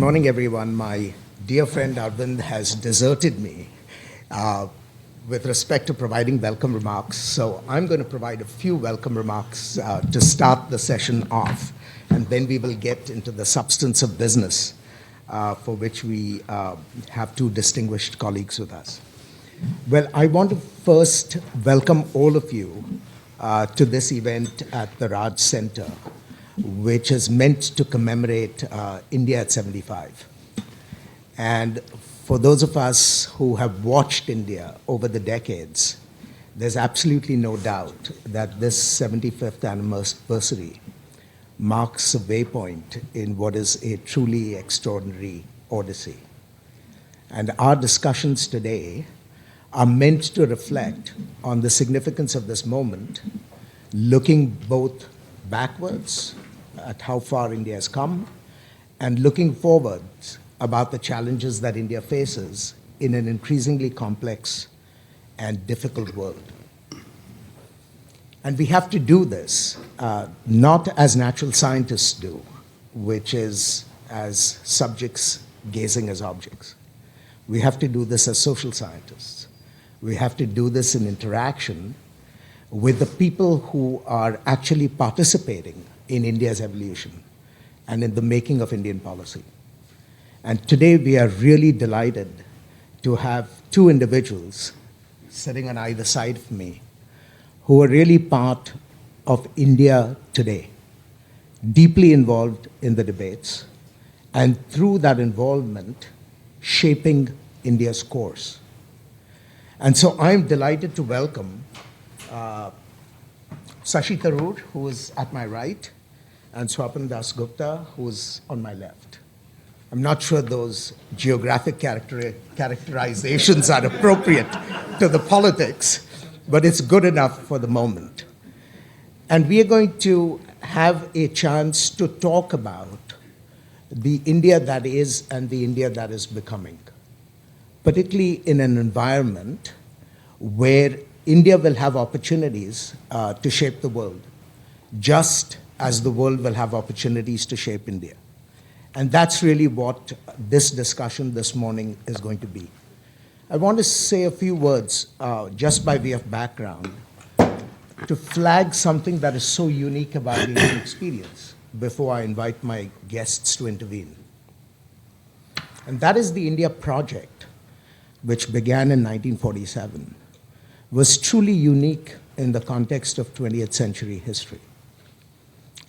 morning, everyone. My dear friend Arvind has deserted me with respect to providing welcome remarks. So I'm going to provide a few welcome remarks to start the session off, and then we will get into the substance of business for which we have two distinguished colleagues with us. Well, I want to first welcome all of you to this event at the Raj Center, which is meant to commemorate India at 75. And for those of us who have watched India over the decades, there's absolutely no doubt that this 75th anniversary marks a waypoint in what is a truly extraordinary odyssey. And our discussions today are meant to reflect on the significance of this moment, looking both backwards at how far India has come, and looking forward about the challenges that India faces in an increasingly complex and difficult world. And we have to do this not as natural scientists do, which is as subjects gazing as objects. We have to do this as social scientists. We have to do this in interaction with the people who are actually participating in India's evolution and in the making of Indian policy. And today we are really delighted to have two individuals sitting on either side of me who are really part of India today, deeply involved in the debates, and through that involvement, shaping India's course. And so I'm delighted to welcome Shashi Tharoor, who is at my right, and Swapan Dasgupta, who is on my left. I'm not sure those geographic characterizations are appropriate to the politics, but it's good enough for the moment. And we are going to have a chance to talk about the India that is and the India that is becoming, particularly in an environment where India will have opportunities to shape the world, just as the world will have opportunities to shape India. And that's really what this discussion this morning is going to be. I want to say a few words, just by way of background, to flag something that is so unique about the Indian experience before I invite my guests to intervene. And that is the India Project, which began in 1947, was truly unique in the context of 20th century history.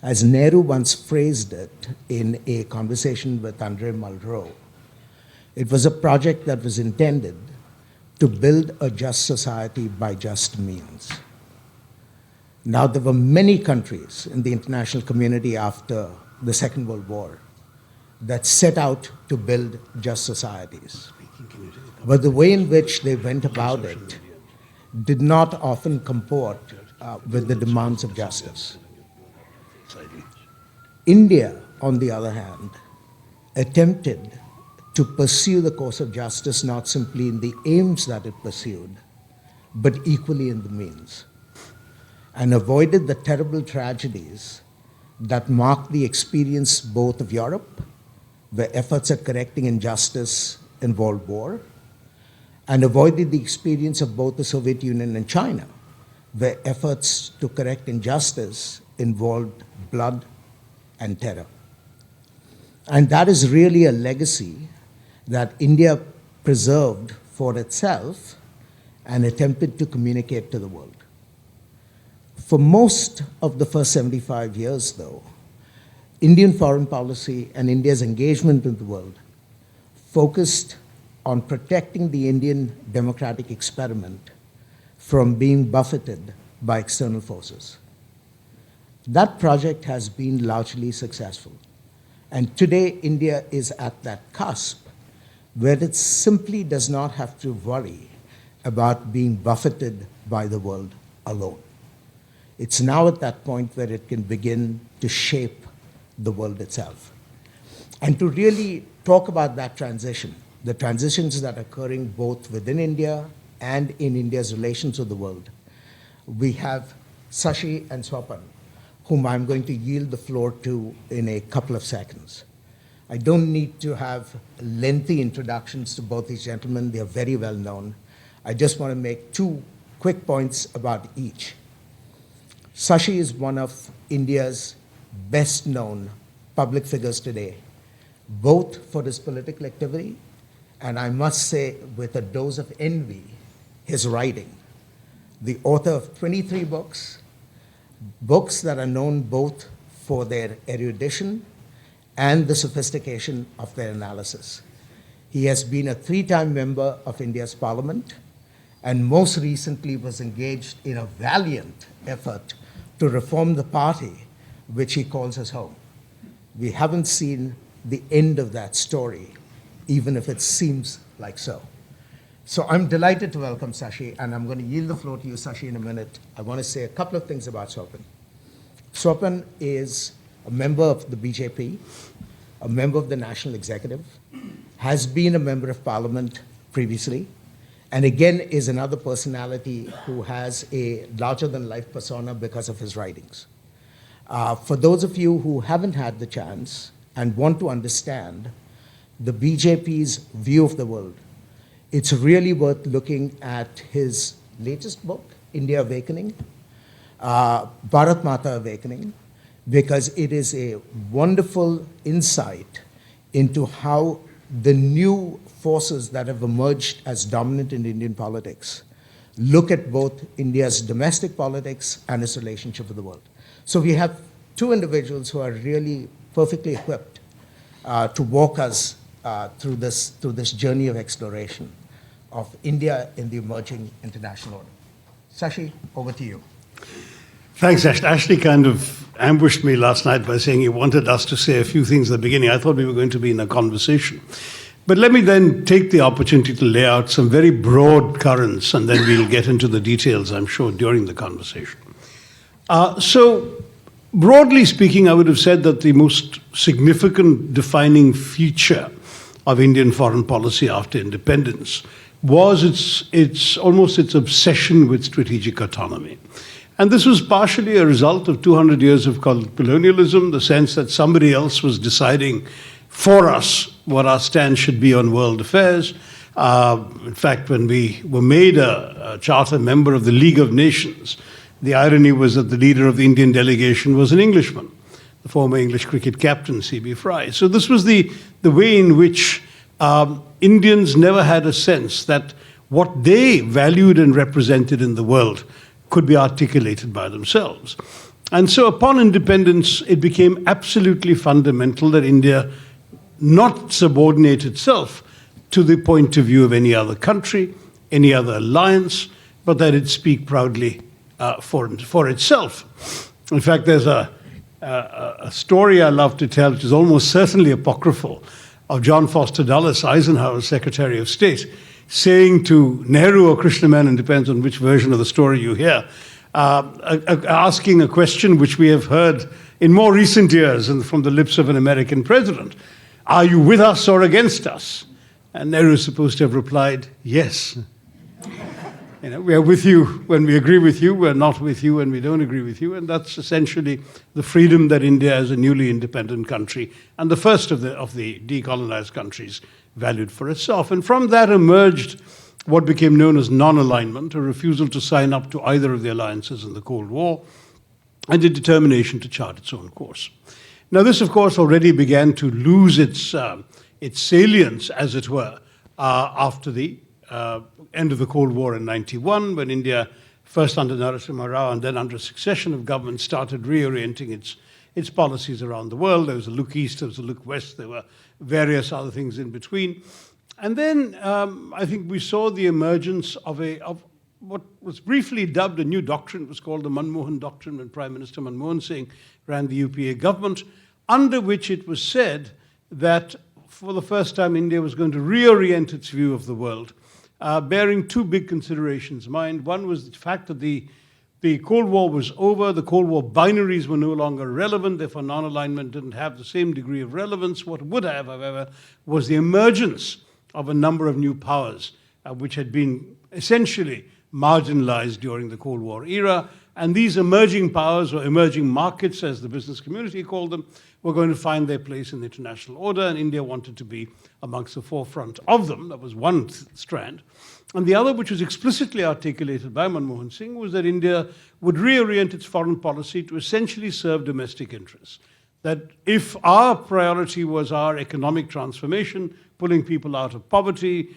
As Nehru once phrased it in a conversation with Andre Malraux, it was a project that was intended to build a just society by just means. Now, there were many countries in the international community after the Second World War that set out to build just societies. But the way in which they went about it did not often comport with the demands of justice. India, on the other hand, attempted to pursue the course of justice not simply in the aims that it pursued, but equally in the means, and avoided the terrible tragedies that marked the experience both of Europe, where efforts at correcting injustice involved war, and avoided the experience of both the Soviet Union and China, where efforts to correct injustice involved blood and terror. And that is really a legacy that India preserved for itself and attempted to communicate to the world. For most of the first 75 years, though, Indian foreign policy and India's engagement with the world focused on protecting the Indian democratic experiment from being buffeted by external forces. That project has been largely successful. And today, India is at that cusp where it simply does not have to worry about being buffeted by the world alone. It's now at that point where it can begin to shape the world itself. And to really talk about that transition, the transitions that are occurring both within India and in India's relations with the world, we have Shashi and Swapan, whom I'm going to yield the floor to in a couple of seconds. I don't need to have lengthy introductions to both these gentlemen. They are very well known. I just want to make two quick points about each. Shashi is one of India's best known public figures today, both for his political activity and, I must say, with a dose of envy, his writing. The author of 23 books, books that are known both for their erudition and the sophistication of their analysis. He has been a 3-time member of India's parliament and most recently was engaged in a valiant effort to reform the party, which he calls his home. We haven't seen the end of that story, even if it seems like so. So I'm delighted to welcome Shashi, and I'm going to yield the floor to you, Shashi, in a minute. I want to say a couple of things about Swapan. Swapan is a member of the BJP, a member of the National Executive, has been a member of Parliament previously, and again is another personality who has a larger-than-life persona because of his writings. For those of you who haven't had the chance and want to understand the BJP's view of the world, it's really worth looking at his latest book, India Awakening, Bharat Mata Awakening, because it is a wonderful insight into how the new forces that have emerged as dominant in Indian politics look at both India's domestic politics and its relationship with the world. So we have two individuals who are really perfectly equipped to walk us through this journey of exploration of India in the emerging international order. Shashi, over to you. Thanks, Ashley. Ashley kind of ambushed me last night by saying he wanted us to say a few things at the beginning. I thought we were going to be in a conversation. But let me then take the opportunity to lay out some very broad currents, and then we'll get into the details, I'm sure, during the conversation. So, broadly speaking, I would have said that the most significant defining feature of Indian foreign policy after independence was its obsession with strategic autonomy. And this was partially a result of 200 years of colonialism, the sense that somebody else was deciding for us what our stand should be on world affairs. In fact, when we were made a charter member of the League of Nations, the irony was that the leader of the Indian delegation was an Englishman, the former English cricket captain, C.B. Fry. So this was the way in which Indians never had a sense that what they valued and represented in the world could be articulated by themselves. And so upon independence, it became absolutely fundamental that India not subordinate itself to the point of view of any other country, any other alliance, but that it speak proudly for itself. In fact, there's a story I love to tell, which is almost certainly apocryphal, of John Foster Dulles, Eisenhower's Secretary of State, saying to Nehru or Krishna Menon, depends on which version of the story you hear, asking a question which we have heard in more recent years and from the lips of an American president. Are you with us or against us? And Nehru is supposed to have replied, yes. We are with you when we agree with you, we're not with you when we don't agree with you, and that's essentially the freedom that India as a newly independent country, and the first of the decolonized countries, valued for itself. And from that emerged what became known as non-alignment, a refusal to sign up to either of the alliances in the Cold War, and a determination to chart its own course. Now this, of course, already began to lose its salience, as it were, after the end of the Cold War in '91, when India, first under Narasimha Rao and then under a succession of governments, started reorienting its policies around the world. There was a look east, there was a look west, there were various other things in between. And then I think we saw the emergence of what was briefly dubbed a new doctrine. It was called the Manmohan Doctrine, when Prime Minister Manmohan Singh ran the UPA government, under which it was said that for the first time India was going to reorient its view of the world, bearing two big considerations in mind. One was the fact that the Cold War was over, the Cold War binaries were no longer relevant, therefore non-alignment didn't have the same degree of relevance. What would have, however, was the emergence of a number of new powers, which had been essentially marginalized during the Cold War era, And these emerging powers, or emerging markets, as the business community called them, were going to find their place in the international order, and India wanted to be amongst the forefront of them. That was one strand. And the other, which was explicitly articulated by Manmohan Singh, was that India would reorient its foreign policy to essentially serve domestic interests. That if our priority was our economic transformation, pulling people out of poverty,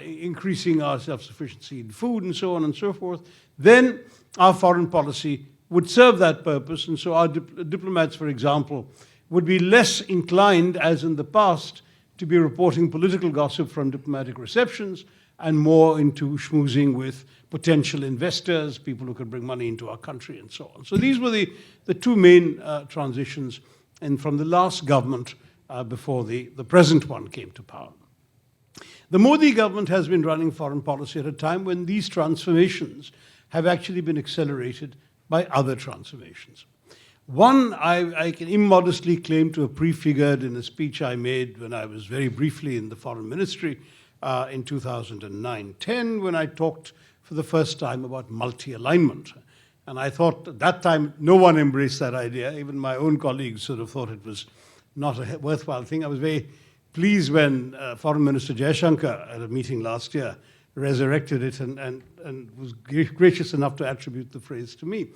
increasing our self-sufficiency in food, and so on and so forth, then our foreign policy would serve that purpose. And so our diplomats, for example, would be less inclined, as in the past, to be reporting political gossip from diplomatic receptions, and more into schmoozing with potential investors, people who could bring money into our country, and so on. So these were the two main transitions and from the last government before the present one came to power. The Modi government has been running foreign policy at a time when these transformations have actually been accelerated by other transformations. One I can immodestly claim to have prefigured in a speech I made when I was very briefly in the foreign ministry in 2009-10, when I talked for the first time about multi-alignment. And I thought at that time no one embraced that idea. Even my own colleagues sort of thought it was not a worthwhile thing. I was very pleased when Foreign Minister Jaishankar at a meeting last year resurrected it and was gracious enough to attribute the phrase to me.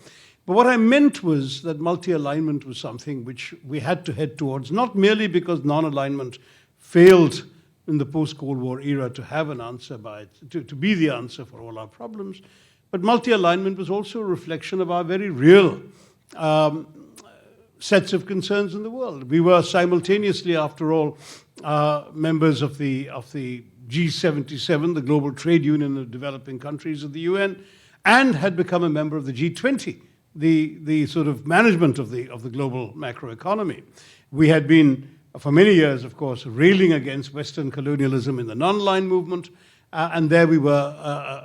But what I meant was that multi-alignment was something which we had to head towards, not merely because non-alignment failed in the post-Cold War era to have an answer to be the answer for all our problems, but multi-alignment was also a reflection of our very real sets of concerns in the world. We were simultaneously, after all, members of the G77, the global trade union of developing countries of the UN, and had become a member of the G20, the sort of management of the global macroeconomy. We had been, for many years, of course, railing against Western colonialism in the non-aligned movement, and there we were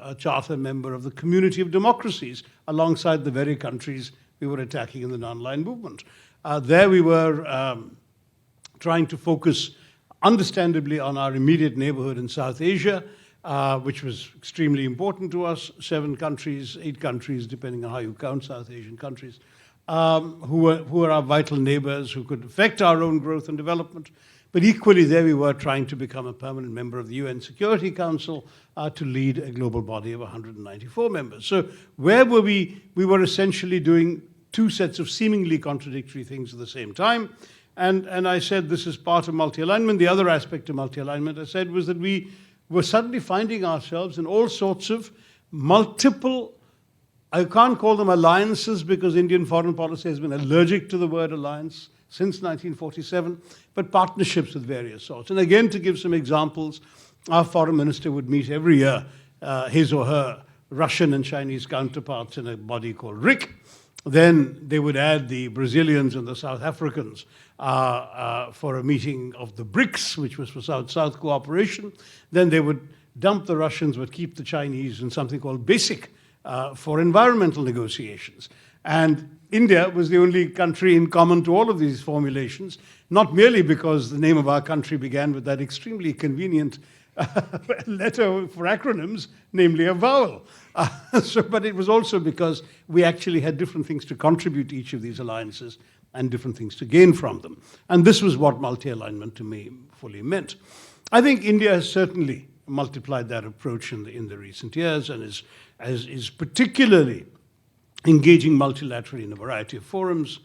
a charter member of the community of democracies alongside the very countries we were attacking in the non-aligned movement. There we were trying to focus understandably on our immediate neighborhood in South Asia, which was extremely important to us, 7 countries, 8 countries, depending on how you count South Asian countries, who were our vital neighbors, who could affect our own growth and development. But equally, there we were trying to become a permanent member of the UN Security Council to lead a global body of 194 members. So where were we? We were essentially doing 2 sets of seemingly contradictory things at the same time. And I said this is part of multi-alignment. The other aspect of multi-alignment, I said, was that we were suddenly finding ourselves in all sorts of multiple, I can't call them alliances because Indian foreign policy has been allergic to the word alliance since 1947, but partnerships with various sorts. And again, to give some examples, our foreign minister would meet every year his or her Russian and Chinese counterparts in a body called RIC. Then they would add the Brazilians and the South Africans for a meeting of the BRICS, which was for South-South cooperation. Then they would dump the Russians, but keep the Chinese in something called BASIC for environmental negotiations. And India was the only country in common to all of these formulations, not merely because the name of our country began with that extremely convenient letter for acronyms, namely a vowel. But it was also because we actually had different things to contribute to each of these alliances and different things to gain from them. And this was what multi-alignment to me fully meant. I think India has certainly multiplied that approach in the recent years and is particularly engaging multilaterally in a variety of forums.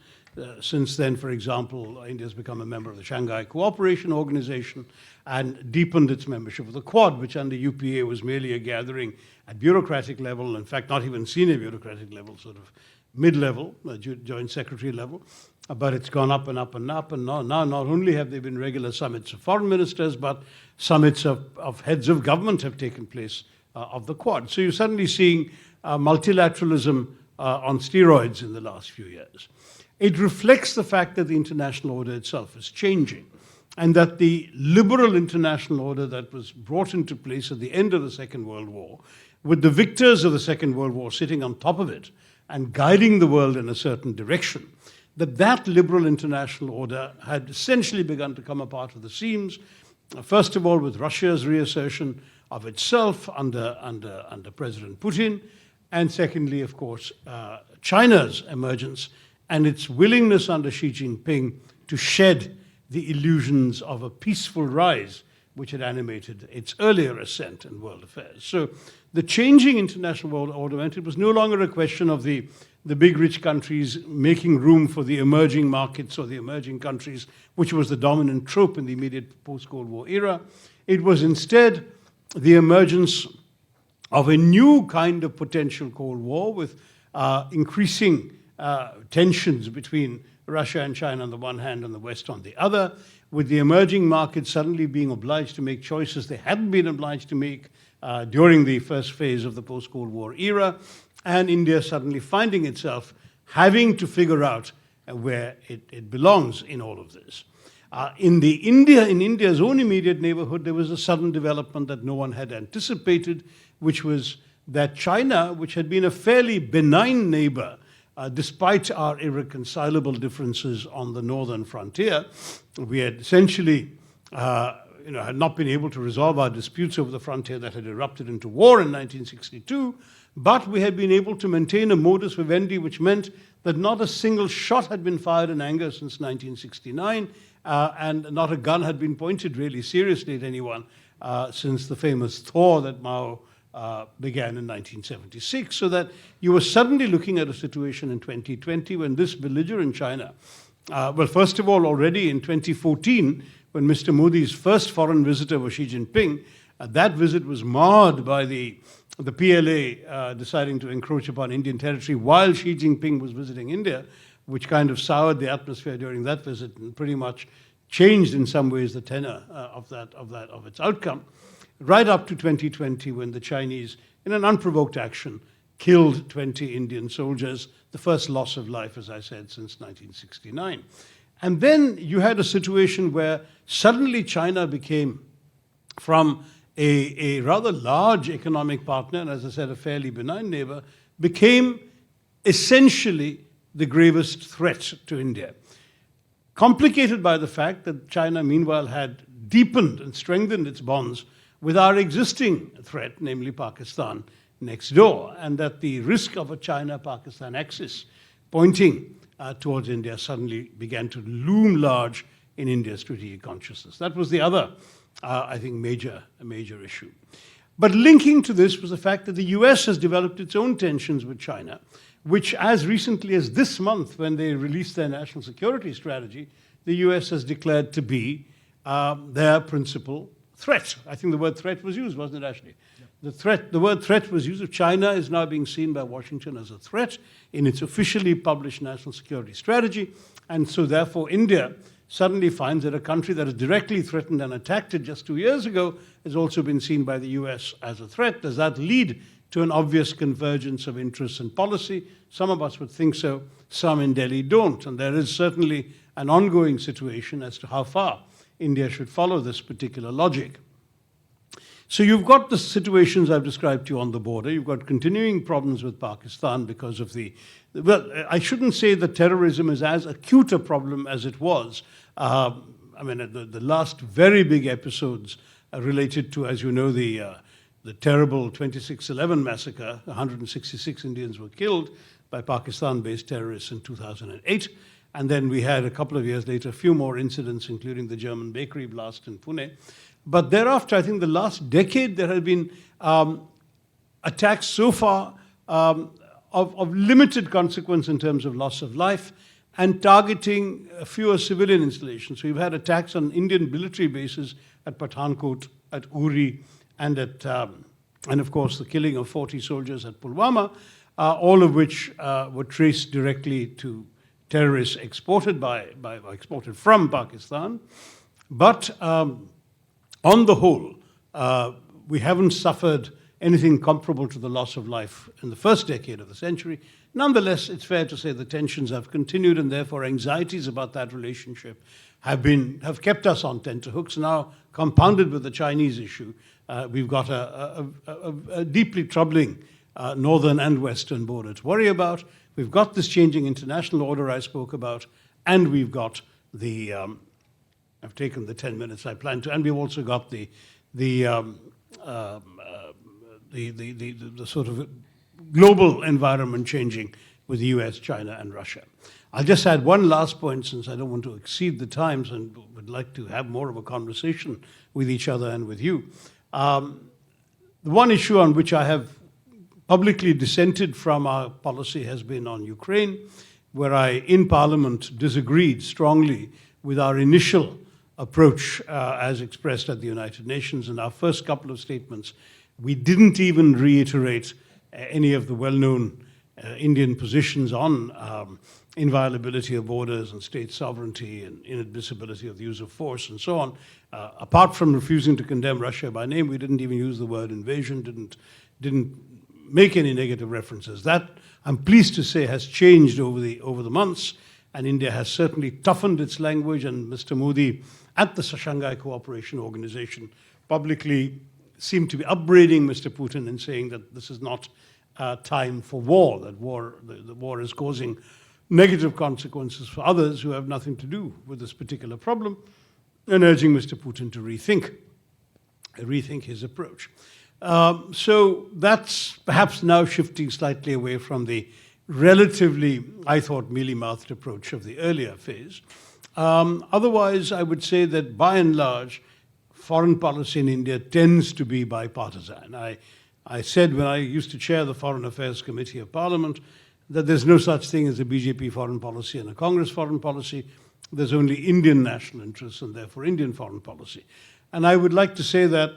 Since then, for example, India has become a member of the Shanghai Cooperation Organization and deepened its membership of the Quad, which under UPA was merely a gathering at bureaucratic level, in fact, not even senior bureaucratic level, sort of mid-level, joint secretary level. But it's gone up and up and up, and now not only have there been regular summits of foreign ministers, but summits of heads of government have taken place of the Quad. So you're suddenly seeing multilateralism on steroids in the last few years. It reflects the fact that the international order itself is changing, and that the liberal international order that was brought into place at the end of the Second World War, with the victors of the Second World War sitting on top of it and guiding the world in a certain direction, that liberal international order had essentially begun to come apart at the seams, first of all with Russia's reassertion of itself under President Putin, and secondly, of course, China's emergence and its willingness under Xi Jinping to shed the illusions of a peaceful rise which had animated its earlier ascent in world affairs. So the changing international world order meant it was no longer a question of the big rich countries making room for the emerging markets or the emerging countries, which was the dominant trope in the immediate post-Cold War era. It was instead the emergence of a new kind of potential Cold War with increasing tensions between Russia and China on the one hand and the West on the other, with the emerging markets suddenly being obliged to make choices they hadn't been obliged to make during the first phase of the post-Cold War era, and India suddenly finding itself having to figure out where it belongs in all of this. In India's own immediate neighborhood, there was a sudden development that no one had anticipated, which was that China, which had been a fairly benign neighbor, despite our irreconcilable differences on the northern frontier, we had essentially had not been able to resolve our disputes over the frontier that had erupted into war in 1962, but we had been able to maintain a modus vivendi, which meant that not a single shot had been fired in anger since 1969, and not a gun had been pointed really seriously at anyone since the famous thaw that Mao began in 1976, so that you were suddenly looking at a situation in 2020 when this belligerent China, well, first of all, already in 2014, when Mr. Modi's first foreign visitor was Xi Jinping, that visit was marred by the PLA deciding to encroach upon Indian territory while Xi Jinping was visiting India, which kind of soured the atmosphere during that visit and pretty much changed in some ways the tenor of its outcome. Right up to 2020, when the Chinese, in an unprovoked action, killed 20 Indian soldiers, the first loss of life, as I said, since 1969. And then you had a situation where suddenly China became, from a rather large economic partner, and as I said, a fairly benign neighbor, became essentially the gravest threat to India. Complicated by the fact that China, meanwhile, had deepened and strengthened its bonds with our existing threat, namely Pakistan, next door, and that the risk of a China-Pakistan axis pointing towards India suddenly began to loom large in India's strategic consciousness. That was the other, I think, major issue. But linking to this was the fact that the US has developed its own tensions with China, which as recently as this month, when they released their national security strategy, the US has declared to be their principal threat. I think the word threat was used, wasn't it, Ashley? Yep. The word threat was used. China is now being seen by Washington as a threat in its officially published national security strategy. And so therefore India suddenly finds that a country that is directly threatened and attacked it just 2 years ago has also been seen by the US as a threat. Does that lead to an obvious convergence of interests and policy? Some of us would think so, some in Delhi don't. And there is certainly an ongoing situation as to how far India should follow this particular logic. So you've got the situations I've described to you on the border. You've got continuing problems with Pakistan because of well, I shouldn't say that terrorism is as acute a problem as it was. I mean, the last very big episodes related to, as you know, the terrible 26/11 massacre. 166 Indians were killed by Pakistan-based terrorists in 2008. And then we had, a couple of years later, a few more incidents, including the German bakery blast in Pune. But thereafter, I think the last decade, there have been attacks so far of limited consequence in terms of loss of life and targeting fewer civilian installations. So we've had attacks on Indian military bases at Pathankot, at Uri, and of course the killing of 40 soldiers at Pulwama, all of which were traced directly to terrorists exported from Pakistan. But on the whole, we haven't suffered anything comparable to the loss of life in the first decade of the century. Nonetheless, it's fair to say the tensions have continued, and therefore anxieties about that relationship have kept us on tenterhooks. Now, compounded with the Chinese issue, we've got a deeply troubling northern and western border to worry about. We've got this changing international order I spoke about, and we've got the I've taken the 10 minutes I planned to, and we've also got the sort of global environment changing with the US, China, and Russia. I'll just add one last point, since I don't want to exceed the times and would like to have more of a conversation with each other and with you. The one issue on which I have publicly dissented from our policy has been on Ukraine, where I, in Parliament, disagreed strongly with our initial approach as expressed at the United Nations. In our first couple of statements, we didn't even reiterate any of the well-known Indian positions on inviolability of borders and state sovereignty and inadmissibility of the use of force and so on. Apart from refusing to condemn Russia by name, we didn't even use the word invasion, didn't make any negative references. That, I'm pleased to say, has changed over the months, and India has certainly toughened its language, and Mr. Modi at the Shanghai Cooperation Organization publicly seemed to be upbraiding Mr. Putin and saying that this is not time for war, that the war is causing negative consequences for others who have nothing to do with this particular problem, and urging Mr. Putin to rethink his approach. So that's perhaps now shifting slightly away from the relatively, I thought, mealy-mouthed approach of the earlier phase. Otherwise, I would say that by and large, foreign policy in India tends to be bipartisan. I said when I used to chair the Foreign Affairs Committee of Parliament that there's no such thing as a BJP foreign policy and a Congress foreign policy. There's only Indian national interests and therefore Indian foreign policy. And I would like to say that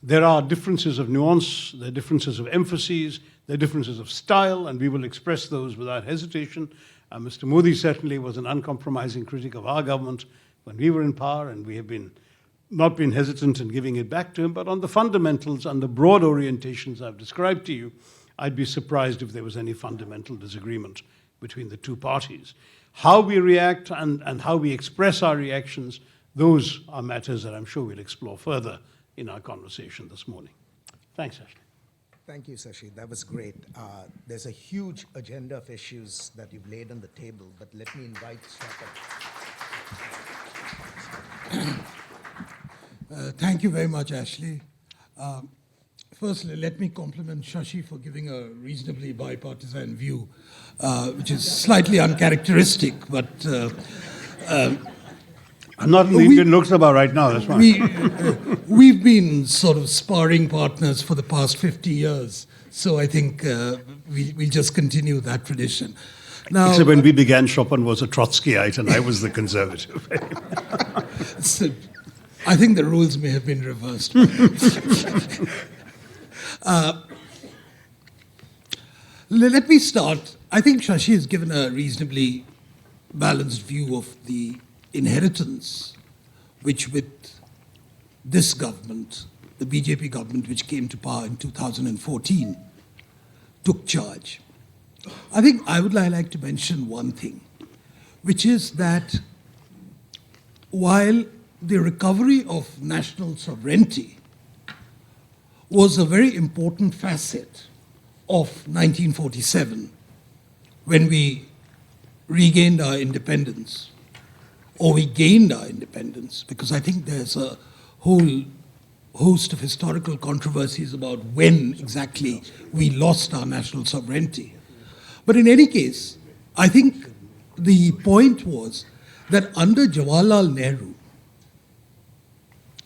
there are differences of nuance, there are differences of emphases, there are differences of style, and we will express those without hesitation. Mr. Modi certainly was an uncompromising critic of our government when we were in power, and we have not been hesitant in giving it back to him. But on the fundamentals and the broad orientations I've described to you, I'd be surprised if there was any fundamental disagreement between the two parties. How we react and how we express our reactions, those are matters that I'm sure we'll explore further in our conversation this morning. Thanks, Ashley. Thank you, Shashi. That was great. There's a huge agenda of issues that you've laid on the table, but let me invite Swapan. Thank you very much, Ashley. Firstly, let me compliment Shashi for giving a reasonably bipartisan view, which is slightly uncharacteristic, but I'm not in the Indian Lok Sabha right now, that's why. We've been sort of sparring partners for the past 50 years, so I think we'll just continue that tradition. Now, except when we began, Swapan was a Trotskyite and I was the conservative. so I think the rules may have been reversed. Let me start. I think Shashi has given a reasonably balanced view of the inheritance which with this government, the BJP government which came to power in 2014, took charge. I think I would like to mention one thing, which is that while the recovery of national sovereignty was a very important facet of 1947, when we regained our independence, or we gained our independence, because I think there's a whole host of historical controversies about when exactly we lost our national sovereignty. But in any case, I think the point was that under Jawaharlal Nehru,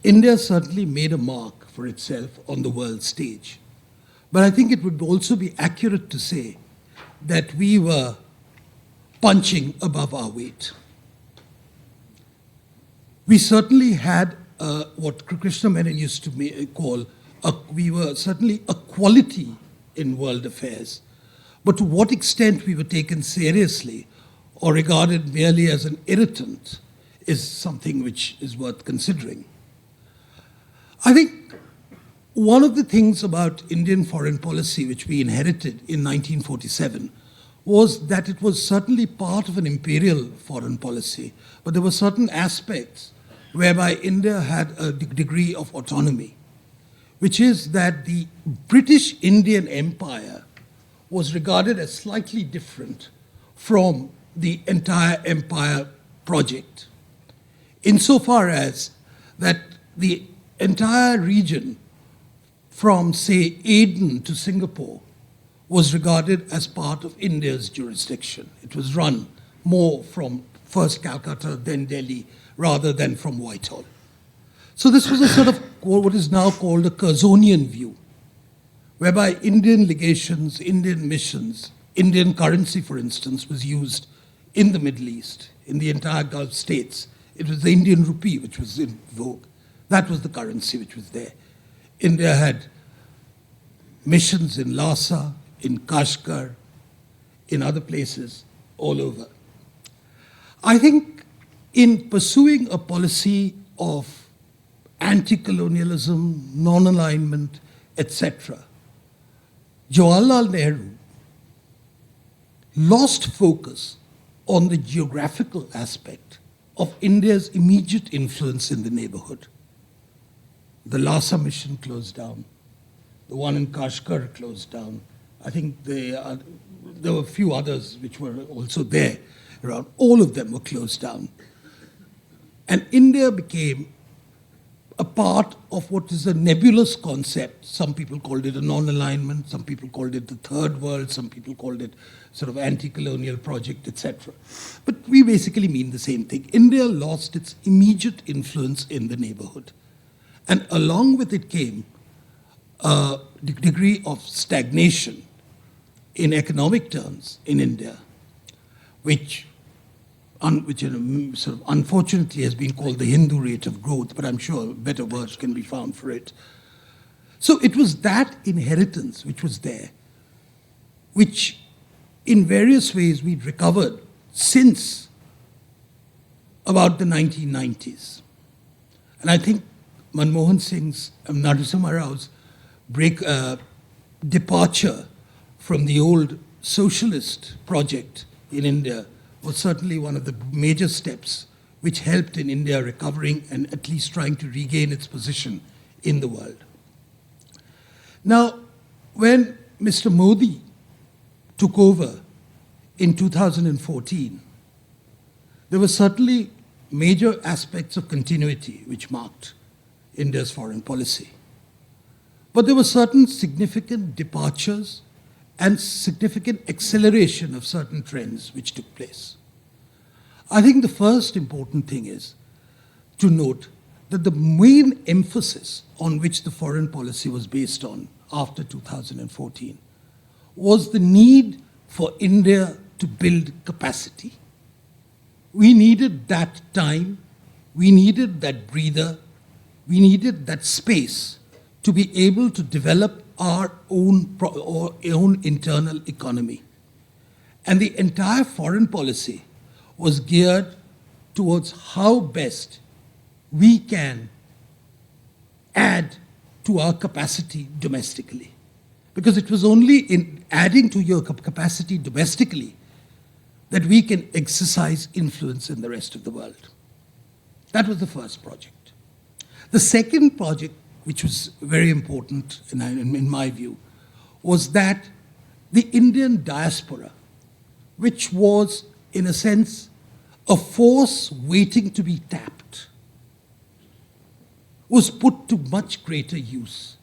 India certainly made a mark for itself on the world stage. But I think it would also be accurate to say that we were punching above our weight. We certainly had what Krishna Menon used to call, we were certainly a quality in world affairs. But to what extent we were taken seriously or regarded merely as an irritant is something which is worth considering. I think one of the things about Indian foreign policy which we inherited in 1947 was that it was certainly part of an imperial foreign policy, but there were certain aspects whereby India had a degree of autonomy, which is that the British Indian Empire was regarded as slightly different from the entire empire project, insofar as that the entire region from, say, Aden to Singapore was regarded as part of India's jurisdiction. It was run more from first Calcutta, then Delhi, rather than from Whitehall. So this was a sort of what is now called a Curzonian view, whereby Indian legations, Indian missions, Indian currency, for instance, was used in the Middle East, in the entire Gulf states. It was the Indian rupee which was in vogue. That was the currency which was there. India had missions in Lhasa, in Kashgar, in other places all over. I think in pursuing a policy of anti-colonialism, non-alignment, etc., Jawaharlal Nehru lost focus on the geographical aspect of India's immediate influence in the neighborhood. The Lhasa mission closed down. The one in Kashgar closed down. I think there were a few others which were also there around. All of them were closed down. And India became a part of what is a nebulous concept. Some people called it a non-alignment, some people called it the third world, some people called it sort of anti-colonial project, etc. But we basically mean the same thing. India lost its immediate influence in the neighborhood. And along with it came a degree of stagnation in economic terms in India, which sort of unfortunately has been called the Hindu rate of growth, but I'm sure better words can be found for it. So it was that inheritance which was there, which in various ways we'd recovered since about the 1990s. And I think Manmohan Singh's, Narasimha Rao's departure from the old socialist project in India was certainly one of the major steps which helped in India recovering and at least trying to regain its position in the world. Now, when Mr. Modi took over in 2014, there were certainly major aspects of continuity which marked India's foreign policy. But there were certain significant departures and significant acceleration of certain trends which took place. I think the first important thing is to note that the main emphasis on which the foreign policy was based on after 2014 was the need for India to build capacity. We needed that time, we needed that breather, we needed that space to be able to develop our own internal economy. And the entire foreign policy was geared towards how best we can add to our capacity domestically. Because it was only in adding to your capacity domestically that we can exercise influence in the rest of the world. That was the first project. The second project, which was very important in my view, was that the Indian diaspora, which was, in a sense, a force waiting to be tapped, was put to much greater use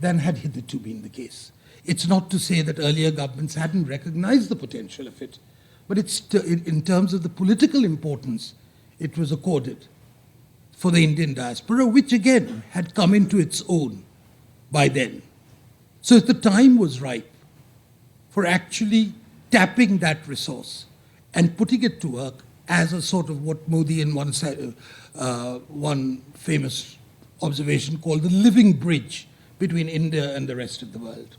than had hitherto been the case. It's not to say that earlier governments hadn't recognized the potential of it, but in terms of the political importance, it was accorded for the Indian diaspora, which again had come into its own by then. So the time was ripe for actually tapping that resource and putting it to work as a sort of what Modi in one famous observation called the living bridge between India and the rest of the world.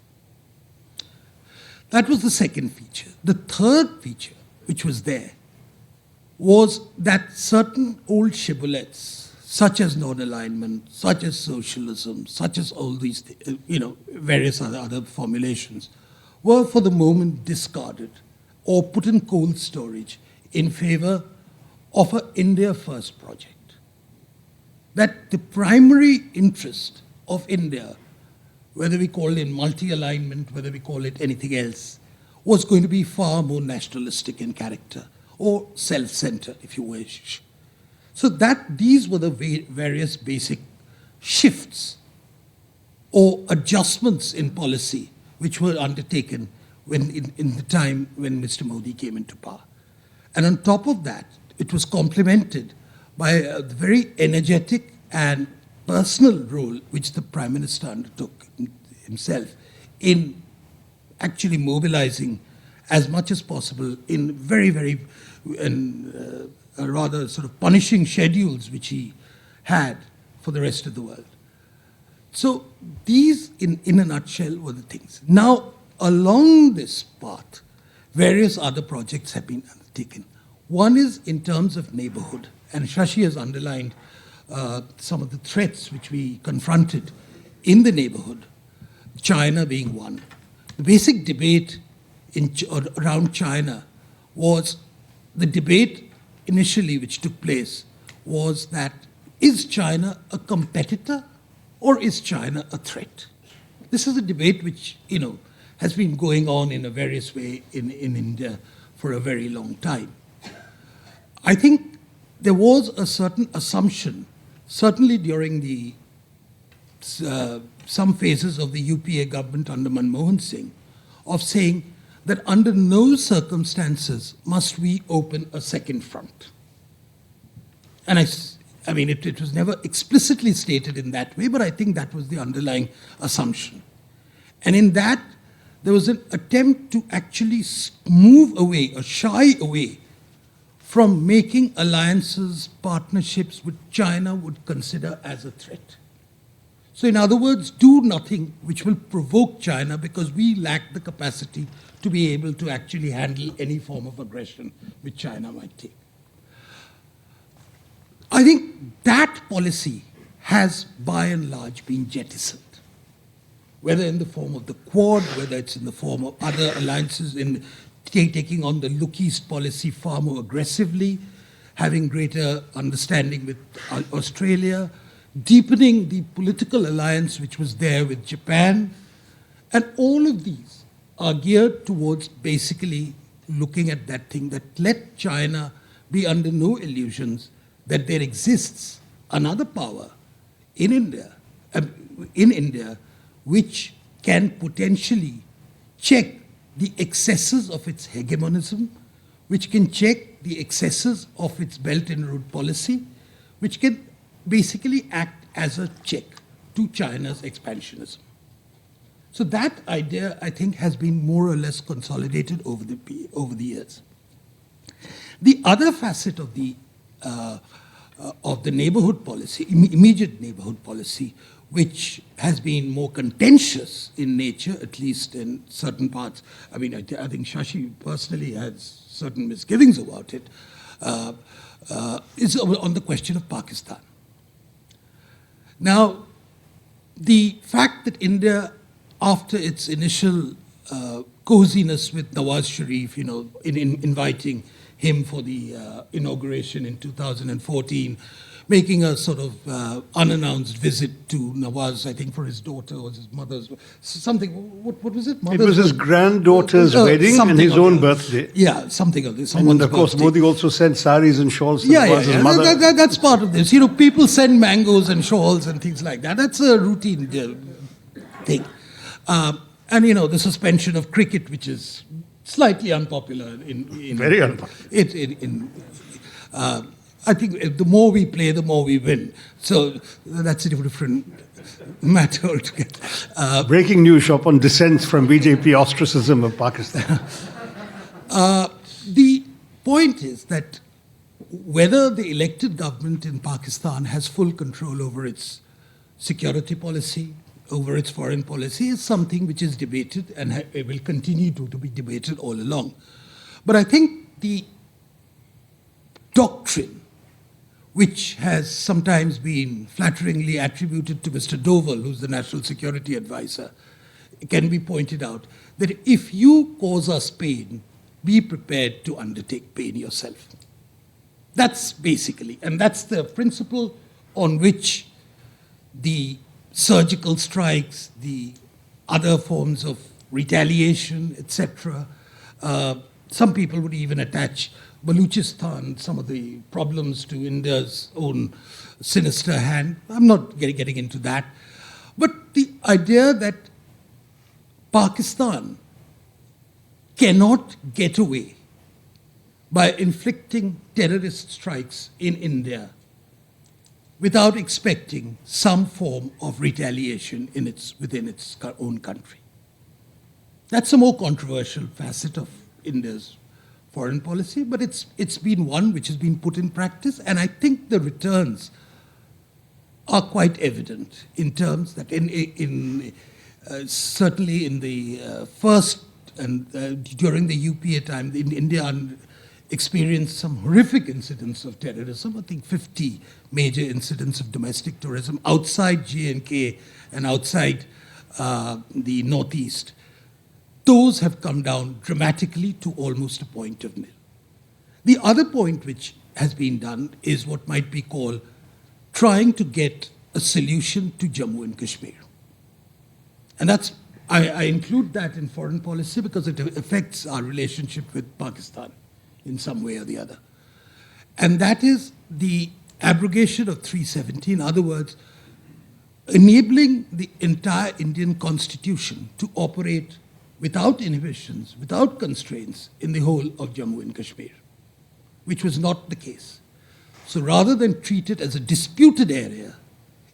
That was the second feature. The third feature, which was there, was that certain old shibboleths, such as non-alignment, such as socialism, such as all these, various other formulations, were for the moment discarded or put in cold storage in favor of an India First project. That the primary interest of India, whether we call it multi-alignment, whether we call it anything else, was going to be far more nationalistic in character, or self-centered, if you wish. So these were the various basic shifts or adjustments in policy which were undertaken in the time when Mr. Modi came into power. And on top of that, it was complemented by a very energetic and personal role which the Prime Minister undertook himself in actually mobilizing as much as possible in very rather sort of punishing schedules which he had for the rest of the world. So these, in a nutshell, were the things. Now, along this path, various other projects have been undertaken. One is in terms of neighborhood, and Shashi has underlined some of the threats which we confronted in the neighborhood, China being one. The basic debate around China was the debate initially which took place was that is China a competitor or is China a threat? This is a debate which, has been going on in a various way in India for a very long time. I think there was a certain assumption, certainly during the some phases of the UPA government under Manmohan Singh, of saying that under no circumstances must we open a second front. And I mean, it was never explicitly stated in that way, but I think that was the underlying assumption. And in that, there was an attempt to actually move away or shy away from making alliances, partnerships which China would consider as a threat. So in other words, do nothing which will provoke China because we lack the capacity to be able to actually handle any form of aggression which China might take. I think that policy has by and large been jettisoned, whether in the form of the Quad, whether it's in the form of other alliances in taking on the Look East policy far more aggressively, having greater understanding with Australia, deepening the political alliance which was there with Japan. And all of these are geared towards basically looking at that thing that let China be under no illusions that there exists another power in India which can potentially check the excesses of its hegemonism, which can check the excesses of its Belt and Road policy, which can basically act as a check to China's expansionism. So that idea, I think, has been more or less consolidated over the years. The other facet of the neighborhood policy, immediate neighborhood policy, which has been more contentious in nature, at least in certain parts. I mean, I think Shashi personally has certain misgivings about it, is on the question of Pakistan. Now, the fact that India, after its initial coziness with Nawaz Sharif, in inviting him for the inauguration in 2014, making a sort of unannounced visit to Nawaz, I think for his daughter or his mother's, something, what was it? It was his granddaughter's wedding and his own birthday. Yeah, something of this. And of course, Modi also sent saris and shawls to Nawaz's mother. That's part of this. People send mangoes and shawls and things like that. That's a routine thing. And, the suspension of cricket, which is slightly unpopular. Very unpopular. I think the more we play, the more we win. So that's a different matter altogether. Breaking news, Swapan dissents from BJP ostracism of Pakistan. The point is that whether the elected government in Pakistan has full control over its security policy, over its foreign policy, is something which is debated and will continue to be debated all along. But I think the doctrine, which has sometimes been flatteringly attributed to Mr. Doval, who's the National Security Advisor, it can be pointed out that if you cause us pain, be prepared to undertake pain yourself. That's basically, and that's the principle on which the surgical strikes, the other forms of retaliation, etc. Some people would even attach Baluchistan, some of the problems to India's own sinister hand. I'm not getting into that. But the idea that Pakistan cannot get away by inflicting terrorist strikes in India without expecting some form of retaliation within its own country. That's a more controversial facet of India's foreign policy, but it's been one which has been put in practice, and I think the returns are quite evident in terms that certainly in the first and during the UPA time, India experienced some horrific incidents of terrorism. I think 50 major incidents of domestic terrorism outside J&K and outside the Northeast. Those have come down dramatically to almost a point of nil. The other point which has been done is what might be called trying to get a solution to Jammu and Kashmir. And I include that in foreign policy because it affects our relationship with Pakistan in some way or the other. And that is the abrogation of 370, in other words, enabling the entire Indian constitution to operate without inhibitions, without constraints in the whole of Jammu and Kashmir, which was not the case. So rather than treat it as a disputed area,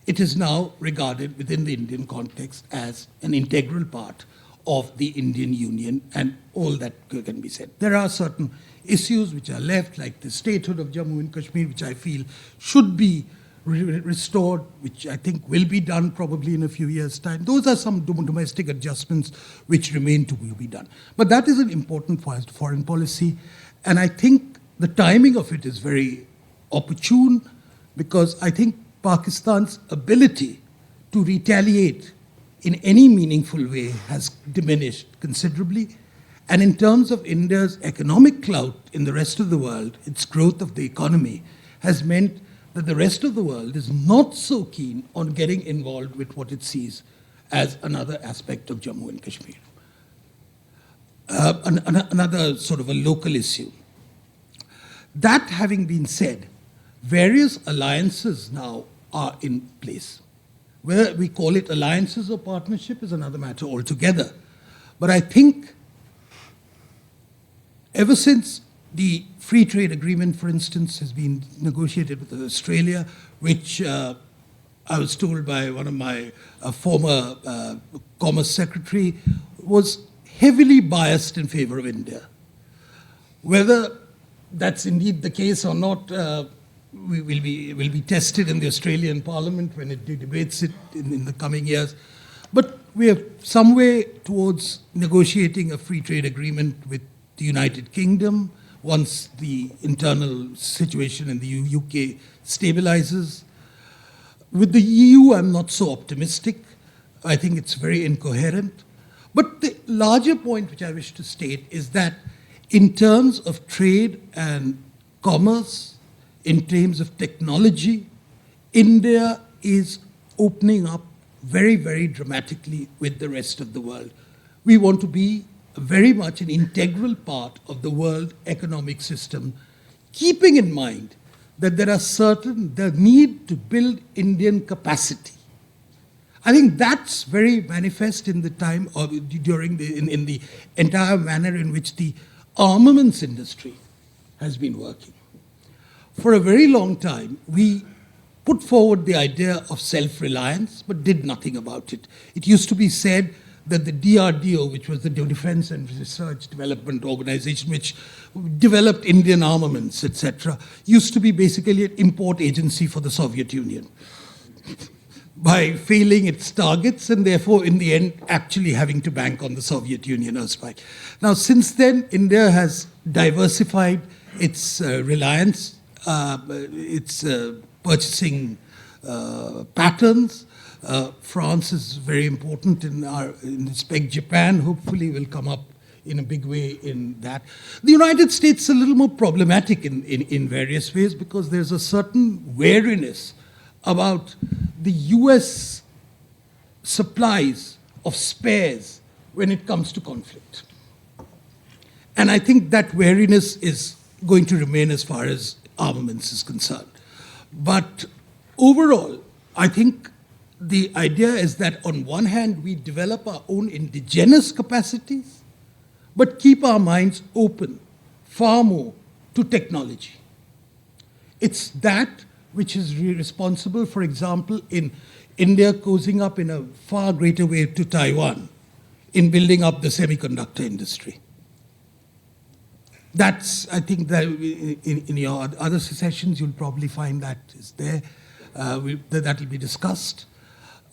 it is now regarded within the Indian context as an integral part of the Indian Union and all that can be said. There are certain issues which are left, like the statehood of Jammu and Kashmir, which I feel should be restored, which I think will be done probably in a few years' time. Those are some domestic adjustments which remain to be done. But that is an important foreign policy, and I think the timing of it is very opportune because I think Pakistan's ability to retaliate in any meaningful way has diminished considerably. And in terms of India's economic clout in the rest of the world, its growth of the economy has meant that the rest of the world is not so keen on getting involved with what it sees as another aspect of Jammu and Kashmir. Another sort of a local issue. That having been said, various alliances now are in place. Whether we call it alliances or partnership is another matter altogether. But I think ever since the free trade agreement, for instance, has been negotiated with Australia, which I was told by one of my former Commerce Secretary was heavily biased in favor of India. Whether that's indeed the case or not, will be tested in the Australian Parliament when it debates it in the coming years. But we are some way towards negotiating a free trade agreement with the United Kingdom once the internal situation in the UK stabilizes. With the EU, I'm not so optimistic. I think it's very incoherent. But the larger point which I wish to state is that in terms of trade and commerce, in terms of technology, India is opening up very, very dramatically with the rest of the world. We want to be very much an integral part of the world economic system, keeping in mind that the need to build Indian capacity. I think that's very manifest in the time of in the entire manner in which the armaments industry has been working. For a very long time, we put forward the idea of self-reliance, but did nothing about it. It used to be said that the DRDO, which was the Defense and Research Development Organization, which developed Indian armaments, etc., used to be basically an import agency for the Soviet Union by failing its targets and therefore, in the end, actually having to bank on the Soviet Union erstwhile. Now, since then, India has diversified its reliance, its purchasing patterns. France is very important in respect. Japan hopefully will come up in a big way in that. The United States is a little more problematic in various ways because there's a certain wariness about the US supplies of spares when it comes to conflict. And I think that wariness is going to remain as far as armaments is concerned. But overall, I think the idea is that on one hand, we develop our own indigenous capacities, but keep our minds open far more to technology. It's that which is responsible, for example, in India cozying up in a far greater way to Taiwan in building up the semiconductor industry. That's, I think, that in your other sessions, you'll probably find that is there. That will be discussed.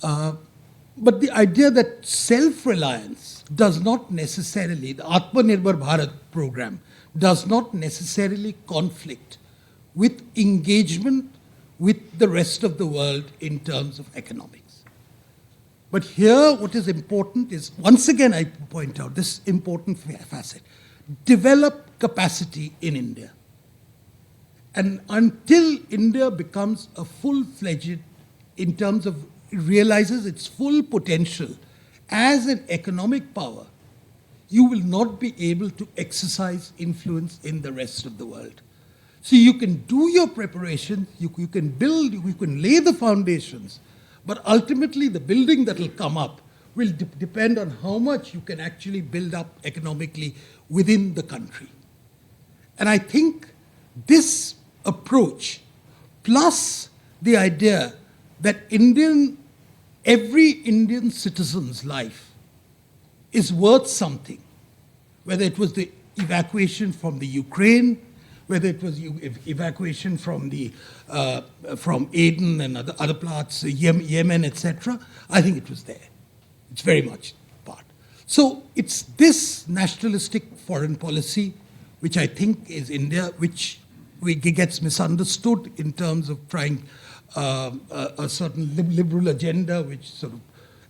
But the idea that self-reliance does not necessarily, the Atmanirbhar Bharat program, does not necessarily conflict with engagement with the rest of the world in terms of economics. But here, what is important is, once again, I point out this important facet: develop capacity in India. And until India becomes a full-fledged, in terms of realizes its full potential as an economic power, you will not be able to exercise influence in the rest of the world. So you can do your preparation, you can build, you can lay the foundations, but ultimately the building that will come up will depend on how much you can actually build up economically within the country. And I think this approach, plus the idea that every Indian citizen's life is worth something, whether it was the evacuation from the Ukraine, whether it was evacuation from Aden and other parts, Yemen, etc., I think it was there. It's very much part. So it's this nationalistic foreign policy, which I think is India, which gets misunderstood in terms of trying a certain liberal agenda, which sort of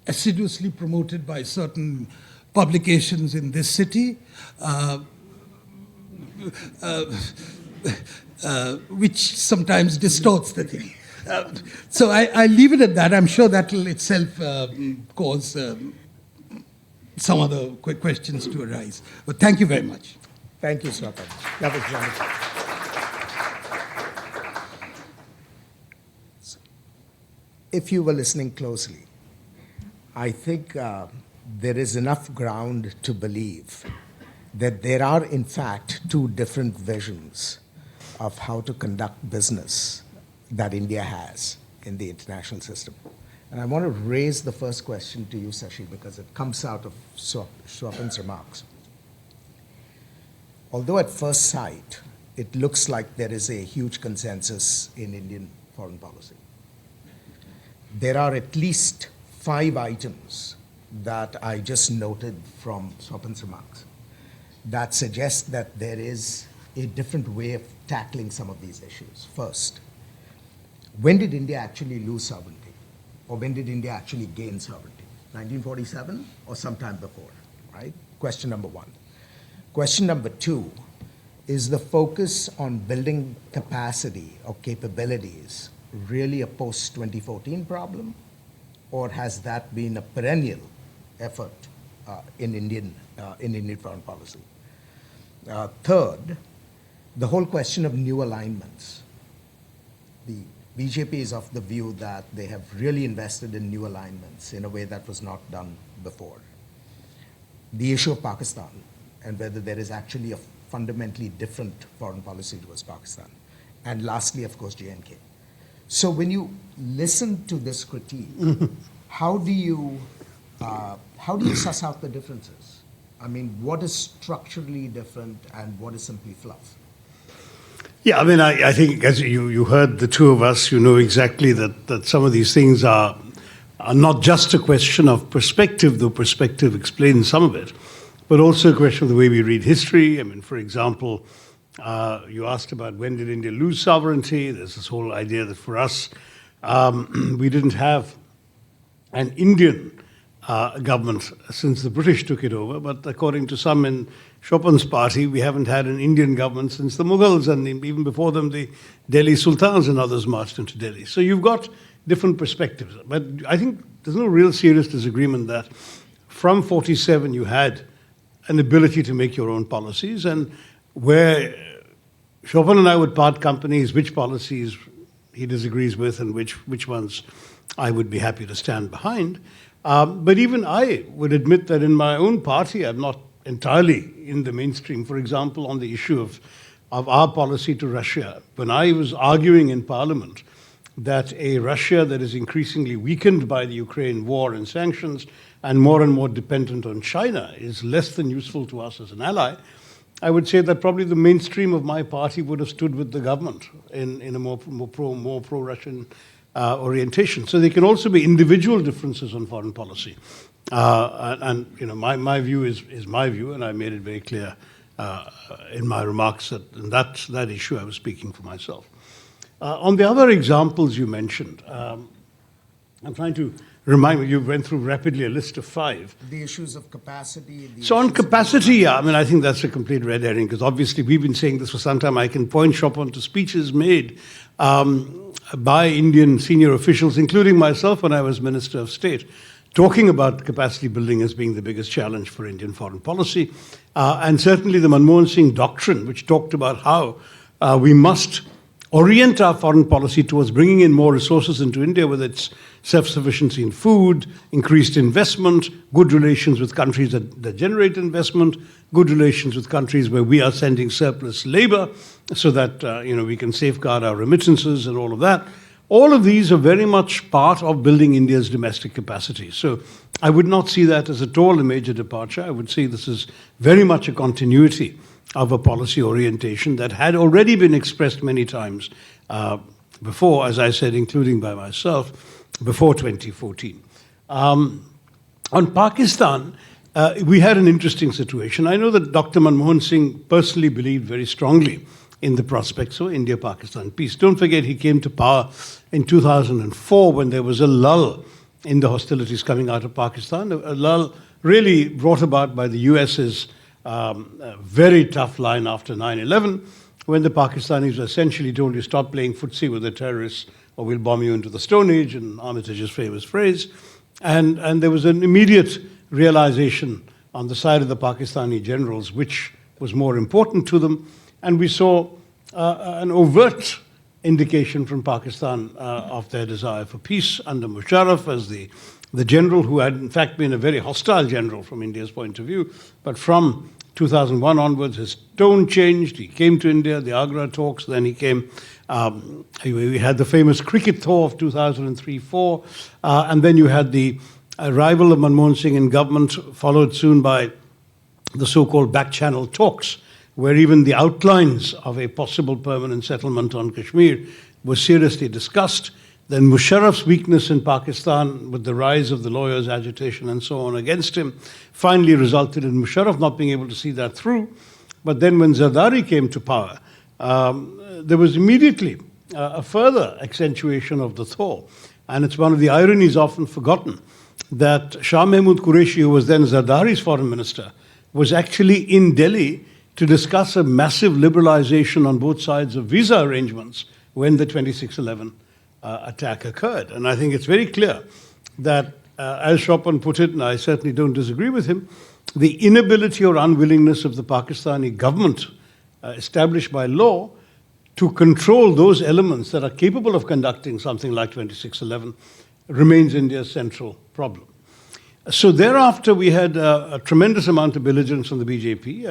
assiduously promoted by certain publications in this city, which sometimes distorts the thing. So I leave it at that. I'm sure that will itself cause some other questions to arise. But thank you very much. Thank you, Swapan. That was wonderful. If you were listening closely, I think there is enough ground to believe that there are, in fact, two different visions of how to conduct business that India has in the international system. And I want to raise the first question to you, Shashi, because it comes out of Swapan's remarks. Although at first sight, it looks like there is a huge consensus in Indian foreign policy, there are at least 5 items that I just noted from Swapan's remarks that suggest that there is a different way of tackling some of these issues. First, when did India actually lose sovereignty? Or when did India actually gain sovereignty? 1947 or sometime before, right? Question number 1. Question number 2, is the focus on building capacity or capabilities really a post-2014 problem? Or has that been a perennial effort in Indian foreign policy? Third, the whole question of new alignments. The BJP is of the view that they have really invested in new alignments in a way that was not done before. The issue of Pakistan and whether there is actually a fundamentally different foreign policy towards Pakistan. And lastly, of course, J&K. So when you listen to this critique, how do you suss out the differences? I mean, what is structurally different and what is simply fluff? Yeah, I mean, I think as you heard the two of us, you know exactly that some of these things are not just a question of perspective, though perspective explains some of it, but also a question of the way we read history. I mean, for example, you asked about when did India lose sovereignty. There's this whole idea that for us, we didn't have an Indian government since the British took it over, but according to some in Swapan's party, we haven't had an Indian government since the Mughals, and even before them, the Delhi Sultans and others marched into Delhi. So you've got different perspectives. But I think there's no real serious disagreement that from 47 you had an ability to make your own policies, and where Swapan and I would part companies, which policies he disagrees with and which ones I would be happy to stand behind. But even I would admit that in my own party, I'm not entirely in the mainstream. For example, on the issue of our policy to Russia, when I was arguing in Parliament that a Russia that is increasingly weakened by the Ukraine war and sanctions and more dependent on China is less than useful to us as an ally, I would say that probably the mainstream of my party would have stood with the government in a more pro-Russian orientation. So there can also be individual differences on foreign policy. And you know, my view is my view, and I made it very clear in my remarks that issue I was speaking for myself. On the other examples you mentioned, I'm trying to remind me, you went through rapidly a list of 5. The issues of capacity. So on capacity, yeah, I mean, I think that's a complete red herring, because obviously we've been saying this for some time. I can point Swapan to speeches made by Indian senior officials, including myself when I was Minister of State, talking about capacity building as being the biggest challenge for Indian foreign policy. And certainly the Manmohan Singh doctrine, which talked about how we must orient our foreign policy towards bringing in more resources into India, whether it's self-sufficiency in food, increased investment, good relations with countries that generate investment, good relations with countries where we are sending surplus labor so that we can safeguard our remittances and all of that. All of these are very much part of building India's domestic capacity. So I would not see that as at all a major departure. I would see this as very much a continuity of a policy orientation that had already been expressed many times before, as I said, including by myself, before 2014. On Pakistan, we had an interesting situation. I know that Dr. Manmohan Singh personally believed very strongly in the prospects of India-Pakistan peace. Don't forget, he came to power in 2004 when there was a lull in the hostilities coming out of Pakistan, a lull really brought about by the US's very tough line after 9/11, when the Pakistanis essentially told you, stop playing footsie with the terrorists or we'll bomb you into the Stone Age, in Armitage's famous phrase. And there was an immediate realization on the side of the Pakistani generals which was more important to them. And we saw an overt indication from Pakistan of their desire for peace under Musharraf as the general who had in fact been a very hostile general from India's point of view. But from 2001 onwards, his tone changed. He came to India, the Agra talks, then he came, we had the famous cricket thaw of 2003-04, and then you had the arrival of Manmohan Singh in government, followed soon by the so-called back-channel talks, where even the outlines of a possible permanent settlement on Kashmir were seriously discussed. Then Musharraf's weakness in Pakistan, with the rise of the lawyers' agitation and so on against him, finally resulted in Musharraf not being able to see that through. But then when Zardari came to power, there was immediately a further accentuation of the thaw. And it's one of the ironies often forgotten that Shah Mahmud Qureshi, who was then Zardari's foreign minister, was actually in Delhi to discuss a massive liberalization on both sides of visa arrangements when the 26/11 attack occurred. And I think it's very clear that, as Swapan put it, and I certainly don't disagree with him, the inability or unwillingness of the Pakistani government established by law to control those elements that are capable of conducting something like 26/11 remains India's central problem. So thereafter, we had a tremendous amount of belligerence from the BJP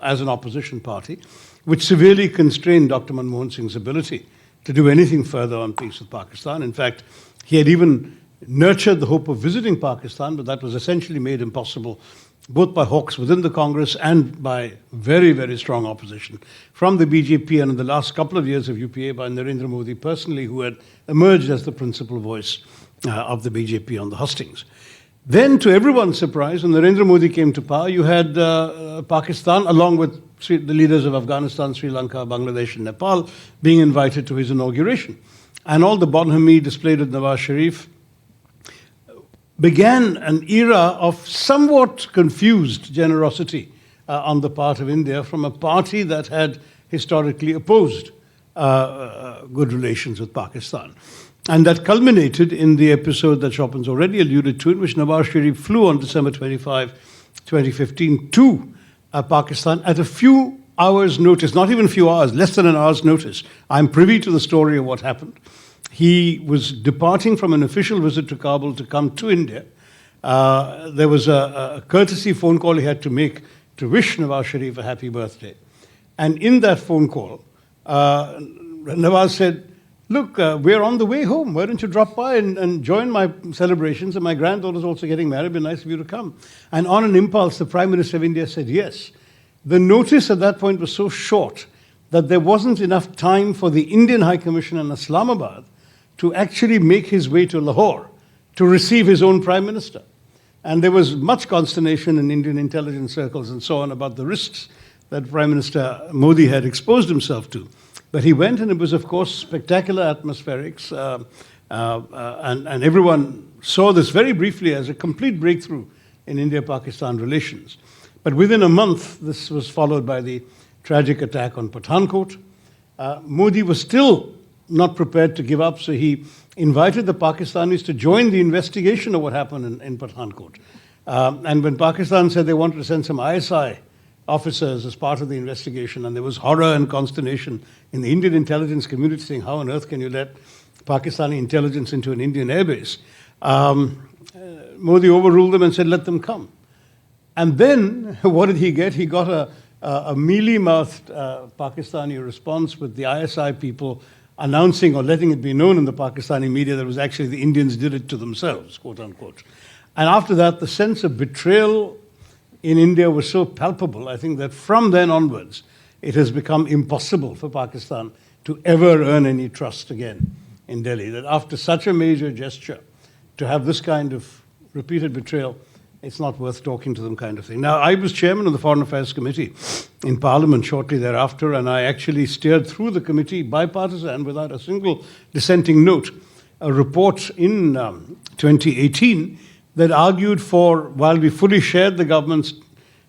as an opposition party, which severely constrained Dr. Manmohan Singh's ability to do anything further on peace with Pakistan. In fact, he had even nurtured the hope of visiting Pakistan, but that was essentially made impossible both by hawks within the Congress and by very, very strong opposition from the BJP, and in the last couple of years of UPA by Narendra Modi personally, who had emerged as the principal voice of the BJP on the hustings. Then, to everyone's surprise, when Narendra Modi came to power, you had Pakistan, along with the leaders of Afghanistan, Sri Lanka, Bangladesh, and Nepal, being invited to his inauguration. And all the bonhomie displayed at Nawaz Sharif began an era of somewhat confused generosity on the part of India from a party that had historically opposed good relations with Pakistan. And that culminated in the episode that Swapan's already alluded to, in which Nawaz Sharif flew on December 25, 2015 to Pakistan at a few hours' notice, not even a few hours, less than an hour's notice. I'm privy to the story of what happened. He was departing from an official visit to Kabul to come to India. There was a courtesy phone call he had to make to wish Nawaz Sharif a happy birthday. And in that phone call, Nawaz said, look, we're on the way home. Why don't you drop by and join my celebrations? And my granddaughter's also getting married. It'd be nice of you to come. And on an impulse, the Prime Minister of India said yes. The notice at that point was so short that there wasn't enough time for the Indian High Commissioner in Islamabad to actually make his way to Lahore to receive his own Prime Minister. And there was much consternation in Indian intelligence circles and so on about the risks that Prime Minister Modi had exposed himself to. But he went, and it was, of course, spectacular atmospherics, and everyone saw this very briefly as a complete breakthrough in India-Pakistan relations. But within a month, this was followed by the tragic attack on Pathankot. Modi was still not prepared to give up, so he invited the Pakistanis to join the investigation of what happened in Pathankot. And when Pakistan said they wanted to send some ISI officers as part of the investigation, and there was horror and consternation in the Indian intelligence community saying, how on earth can you let Pakistani intelligence into an Indian airbase? Modi overruled them and said, let them come. And then, what did he get? He got a mealy-mouthed Pakistani response with the ISI people announcing or letting it be known in the Pakistani media that it was actually the Indians did it to themselves, quote unquote. And after that, the sense of betrayal in India was so palpable, I think that from then onwards, it has become impossible for Pakistan to ever earn any trust again in Delhi. That after such a major gesture, to have this kind of repeated betrayal, it's not worth talking to them kind of thing. Now, I was chairman of the Foreign Affairs Committee in Parliament shortly thereafter, and I actually steered through the committee, bipartisan, without a single dissenting note, a report in 2018 that argued for, while we fully shared the government's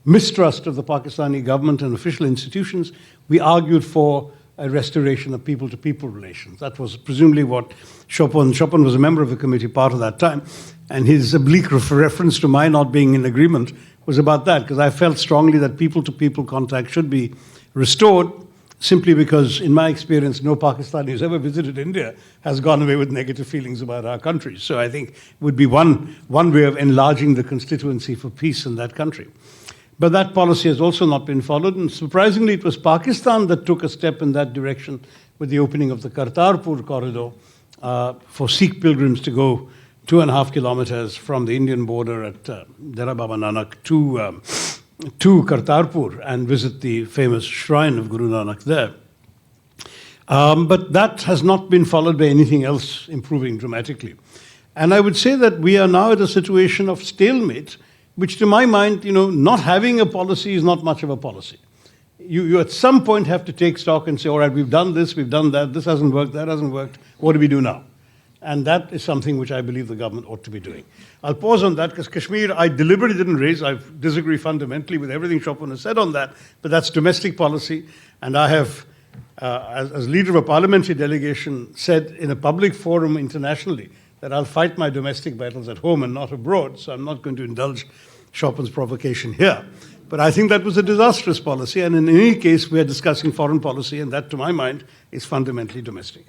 mistrust of the Pakistani government and official institutions, we argued for a restoration of people-to-people relations. That was presumably what Swapan was a member of the committee part of that time, and his oblique reference to my not being in agreement was about that, because I felt strongly that people-to-people contact should be restored, simply because, in my experience, no Pakistani who's ever visited India has gone away with negative feelings about our country. So I think it would be one way of enlarging the constituency for peace in that country. But that policy has also not been followed, and surprisingly, it was Pakistan that took a step in that direction with the opening of the Kartarpur corridor for Sikh pilgrims to go 2.5 kilometers from the Indian border at Dera Baba Nanak to Kartarpur and visit the famous shrine of Guru Nanak there. But that has not been followed by anything else improving dramatically. And I would say that we are now at a situation of stalemate, which to my mind, not having a policy is not much of a policy. You at some point have to take stock and say, all right, we've done this, we've done that, this hasn't worked, that hasn't worked, what do we do now? And that is something which I believe the government ought to be doing. I'll pause on that because Kashmir, I deliberately didn't raise. I disagree fundamentally with everything Swapan has said on that, but that's domestic policy. And I have, as leader of a parliamentary delegation, said in a public forum internationally that I'll fight my domestic battles at home and not abroad, so I'm not going to indulge Swapan's provocation here. But I think that was a disastrous policy, and in any case, we are discussing foreign policy, and that, to my mind, is fundamentally domestic.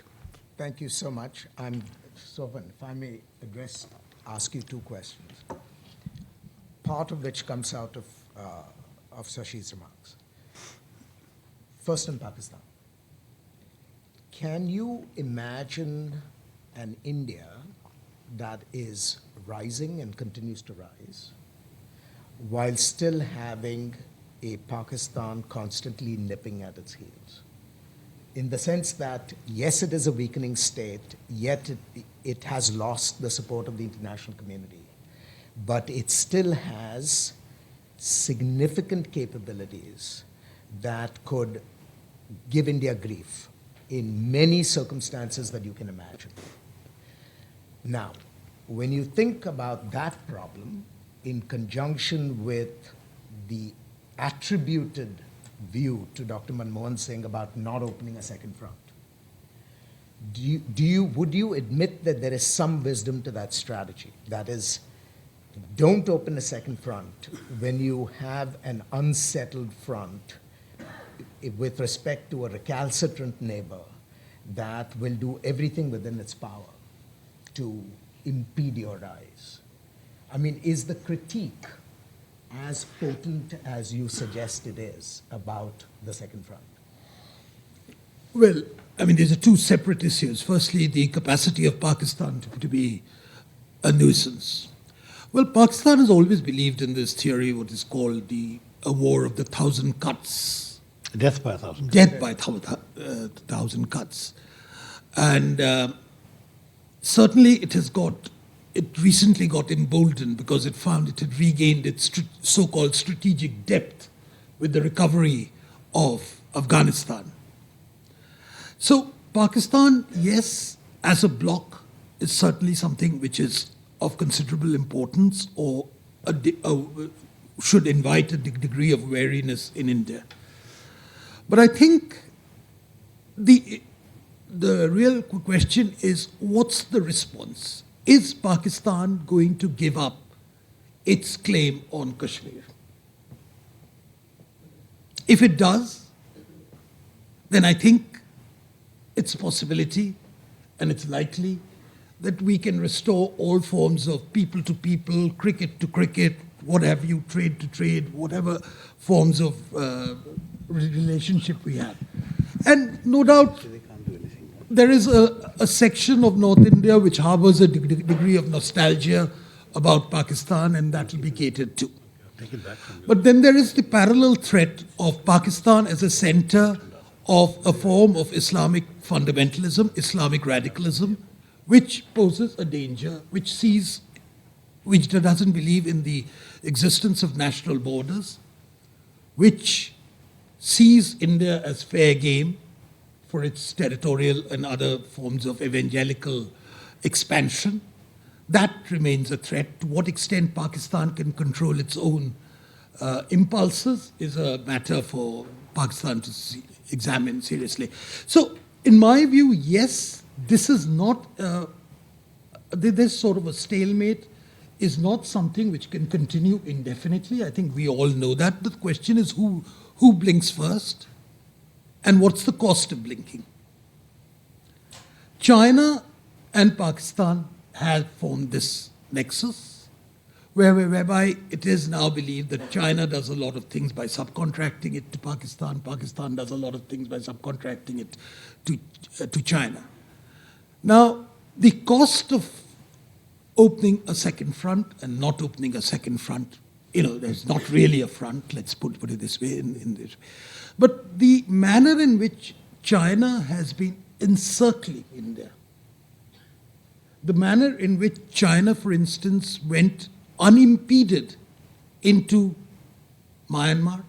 Thank you so much. Swapan, if I may ask you two questions, part of which comes out of Shashi's remarks. First, in Pakistan, can you imagine an India that is rising and continues to rise, while still having a Pakistan constantly nipping at its heels? In the sense that, yes, it is a weakening state, yet it has lost the support of the international community, but it still has significant capabilities that could give India grief in many circumstances that you can imagine. Now, when you think about that problem in conjunction with the attributed view to Dr. Manmohan Singh about not opening a second front, would you admit that there is some wisdom to that strategy? That is, don't open a second front when you have an unsettled front with respect to a recalcitrant neighbor that will do everything within its power to impede your rise. I mean, is the critique as potent as you suggest it is about the Second Front? Well, I mean, these are two separate issues. Firstly, the capacity of Pakistan to be a nuisance. Well, Pakistan has always believed in this theory, what is called a war of the thousand cuts. Death by a thousand. Death by thousand cuts. And certainly it recently got emboldened because it found it had regained its so-called strategic depth with the recovery of Afghanistan. So Pakistan, yes, as a bloc, is certainly something which is of considerable importance or should invite a degree of wariness in India. But I think the real question is, what's the response? Is Pakistan going to give up its claim on Kashmir? If it does, then I think it's a possibility and it's likely that we can restore all forms of people to people, cricket to cricket, what have you, trade to trade, whatever forms of relationship we have. And no doubt, there is a section of North India which harbors a degree of nostalgia about Pakistan, and that will be catered to. But then there is the parallel threat of Pakistan as a center of a form of Islamic fundamentalism, Islamic radicalism, which poses a danger, which doesn't believe in the existence of national borders, which sees India as fair game for its territorial and other forms of evangelical expansion. That remains a threat. To what extent Pakistan can control its own impulses is a matter for Pakistan to examine seriously. So, in my view, yes, this is not, this sort of a stalemate is not something which can continue indefinitely. I think we all know that. The question is who blinks first and what's the cost of blinking. China and Pakistan have formed this nexus whereby it is now believed that China does a lot of things by subcontracting it to Pakistan. Pakistan does a lot of things by subcontracting it to China. Now, the cost of opening a second front and not opening a second front, there's not really a front, let's put it this way, in this way. But the manner in which China has been encircling India, the manner in which China, for instance, went unimpeded into Myanmar,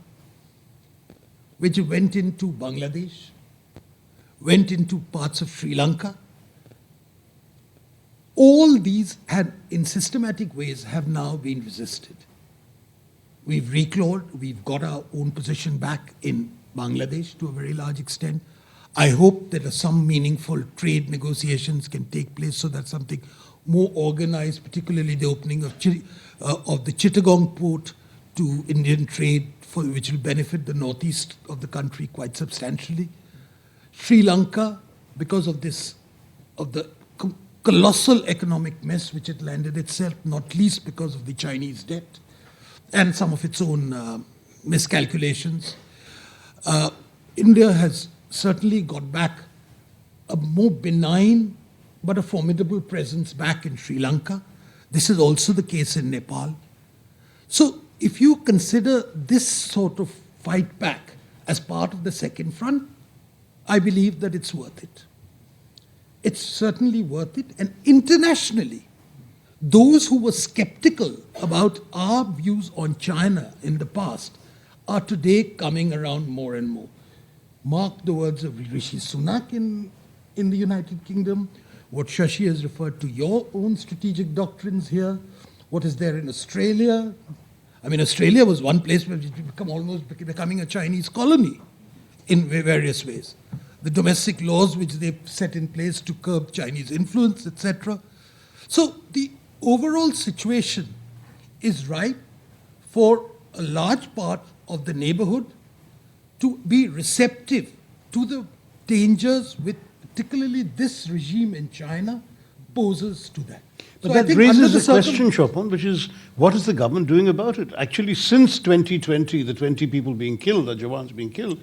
which went into Bangladesh, went into parts of Sri Lanka, all these in systematic ways, have now been resisted. We've reclawed, we've got our own position back in Bangladesh to a very large extent. I hope that some meaningful trade negotiations can take place so that something more organized, particularly the opening of the Chittagong port to Indian trade, which will benefit the northeast of the country quite substantially. Sri Lanka, because of the colossal economic mess which it landed itself, not least because of the Chinese debt and some of its own miscalculations. India has certainly got back a more benign but a formidable presence back in Sri Lanka. This is also the case in Nepal. So if you consider this sort of fight back as part of the second front, I believe that it's worth it. It's certainly worth it. And internationally, those who were skeptical about our views on China in the past are today coming around more and more. Mark the words of Rishi Sunak in the United Kingdom, what Shashi has referred to your own strategic doctrines here, what is there in Australia. I mean, Australia was one place where it almost becoming a Chinese colony in various ways. The domestic laws which they've set in place to curb Chinese influence, etc. So the overall situation is ripe for a large part of the neighborhood to be receptive to the dangers with particularly this regime in China, poses to that. But So I that think under raises the a question, Swapan, which is, what is the government doing about it? Actually, since 2020, the 20 people being killed, the Jawans being killed,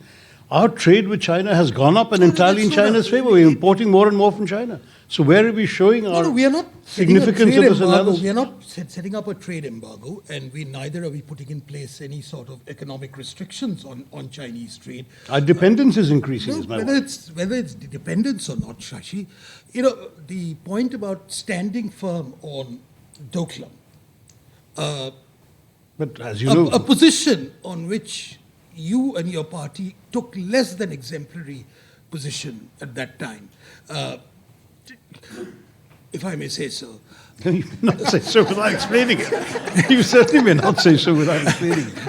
our trade with China has gone up and entirely in that's not China's a- favor. We're importing more and more from China. So where are we showing our No, we are not setting a significance trade of this embargo. analysis? We are not setting up a trade embargo, and neither are we putting in place any sort of economic restrictions on Chinese trade. Our dependence is increasing, No, is my whether word. it's the dependence or not, Shashi, you know, the point about standing firm on Doklam, But as you know, a position on which you and your party took less than exemplary position at that time, if I may say so. you may not say so without explaining it. You certainly may not say so without explaining it.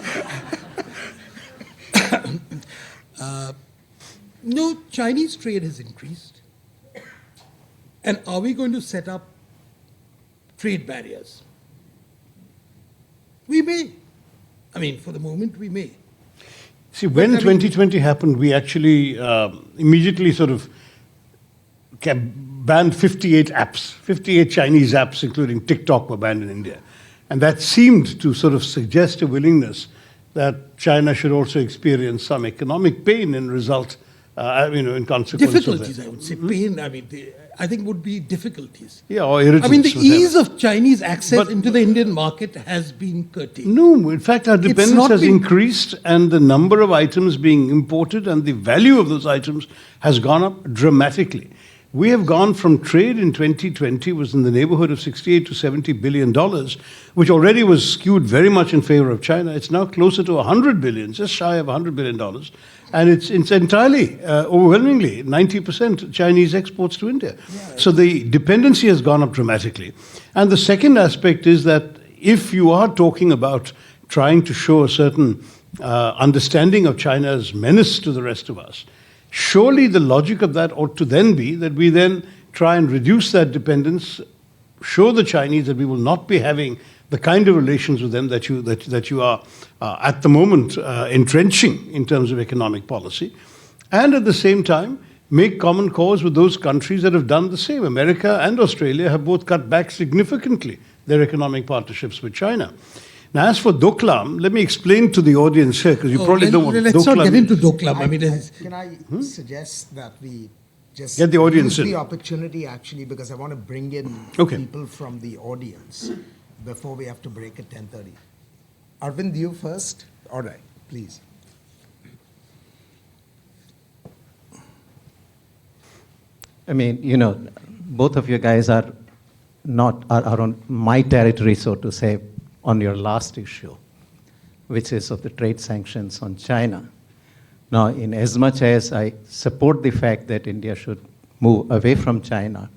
No, Chinese trade has increased. And are we going to set up trade barriers? We may. I mean, for the moment, we may. See, when I mean- 2020 happened, we actually immediately sort of banned 58 apps, 58 Chinese apps, including TikTok, were banned in India. And that seemed to sort of suggest a willingness that China should also experience some economic pain in result, in consequence Difficulties, of I that. would say. Pain, I mean, I think would be difficulties. Yeah, or irritants. I mean, the whatever. ease of Chinese access But- into the Indian market has been curtailed. No, in fact, our dependence not has been- increased, and the number of items being imported and the value of those items has gone up dramatically. We have gone from trade in 2020 was in the neighborhood of 68 to 70 billion dollars, which already was skewed very much in favor of China. It's now closer to 100 billion, just shy of 100 billion dollars, and it's entirely, overwhelmingly, 90% Chinese exports to India. So the dependency has gone up dramatically. And the second aspect is that if you are talking about trying to show a certain understanding of China's menace to the rest of us, surely the logic of that ought to then be that we then try and reduce that dependence, show the Chinese that we will not be having the kind of relations with them that you are at the moment entrenching in terms of economic policy, and at the same time make common cause with those countries that have done the same. America and Australia have both cut back significantly their economic partnerships with China. Now, as for Doklam, let me explain to the audience here, because you probably don't want Let's not Doklam get into is. Doklam. I mean, it's- Can I suggest that we just Get the audience use in. the opportunity, actually, because I want to bring in Okay. people from the audience before we have to break at 10:30. Arvind, you first? All right, please. I mean, both of you guys are on my territory, so to say, on your last issue, which is of the trade sanctions on China. Now, in as much as I support the fact that India should move away from China,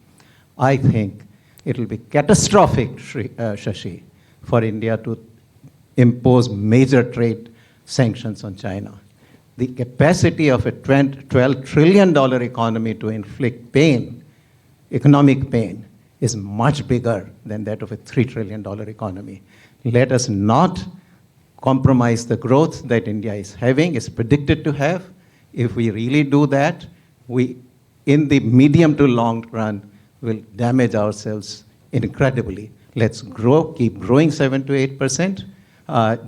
I think it will be catastrophic, Shashi, for India to impose major trade sanctions on China. The capacity of a $12 trillion economy to inflict pain, economic pain, is much bigger than that of a $3 trillion economy. Let us not compromise the growth that India is having, is predicted to have. If we really do that, we, in the medium to long run, will damage ourselves incredibly. Let's grow, keep growing 7 to 8%,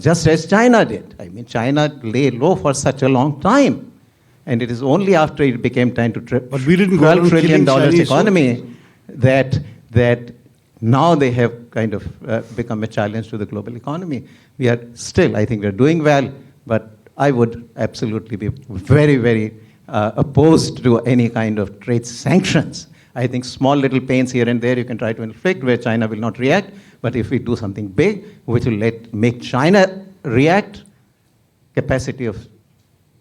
just as China did. I mean, China lay low for such a long time. And it is only after it became time to But we didn't go around $12 trillion killing Chinese economy that now they have kind of become a challenge to the global economy. We are still, I think we're doing well, but I would absolutely be very, very opposed to any kind of trade sanctions. I think small little pains here and there you can try to inflict where China will not react, but if we do something big, which will make China react, capacity of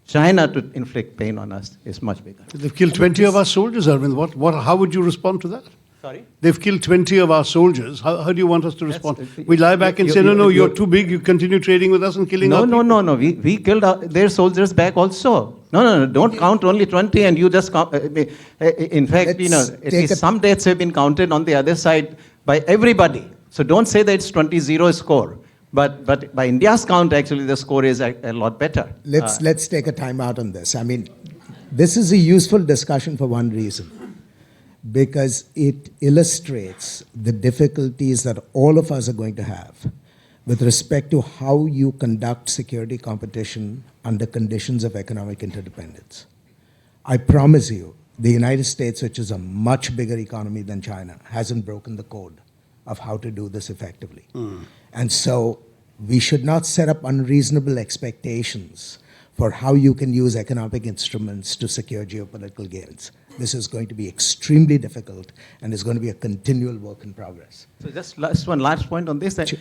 China to inflict pain on us is much bigger. They've killed 20 of our soldiers, Arvind. How would you respond to that? Sorry? They've killed 20 of our soldiers. How do you want us to respond? That's- We lie back and say, no, you're too big, you continue trading with us and killing our people. No. We killed their soldiers back also. No. Don't count only 20 and you just count. In fact, Let's at take least some deaths have been counted on the other side by everybody. So don't say that it's 20-0 score. But by India's count, actually, the score is a lot better. Let's take a time out on this. I mean, this is a useful discussion for one reason. because it illustrates the difficulties that all of us are going to have with respect to how you conduct security competition under conditions of economic interdependence. I promise you, the United States, which is a much bigger economy than China, hasn't broken the code of how to do this effectively. And so we should not set up unreasonable expectations for how you can use economic instruments to secure geopolitical gains. This is going to be extremely difficult and is going to be a continual work in progress. So just one last point on this. That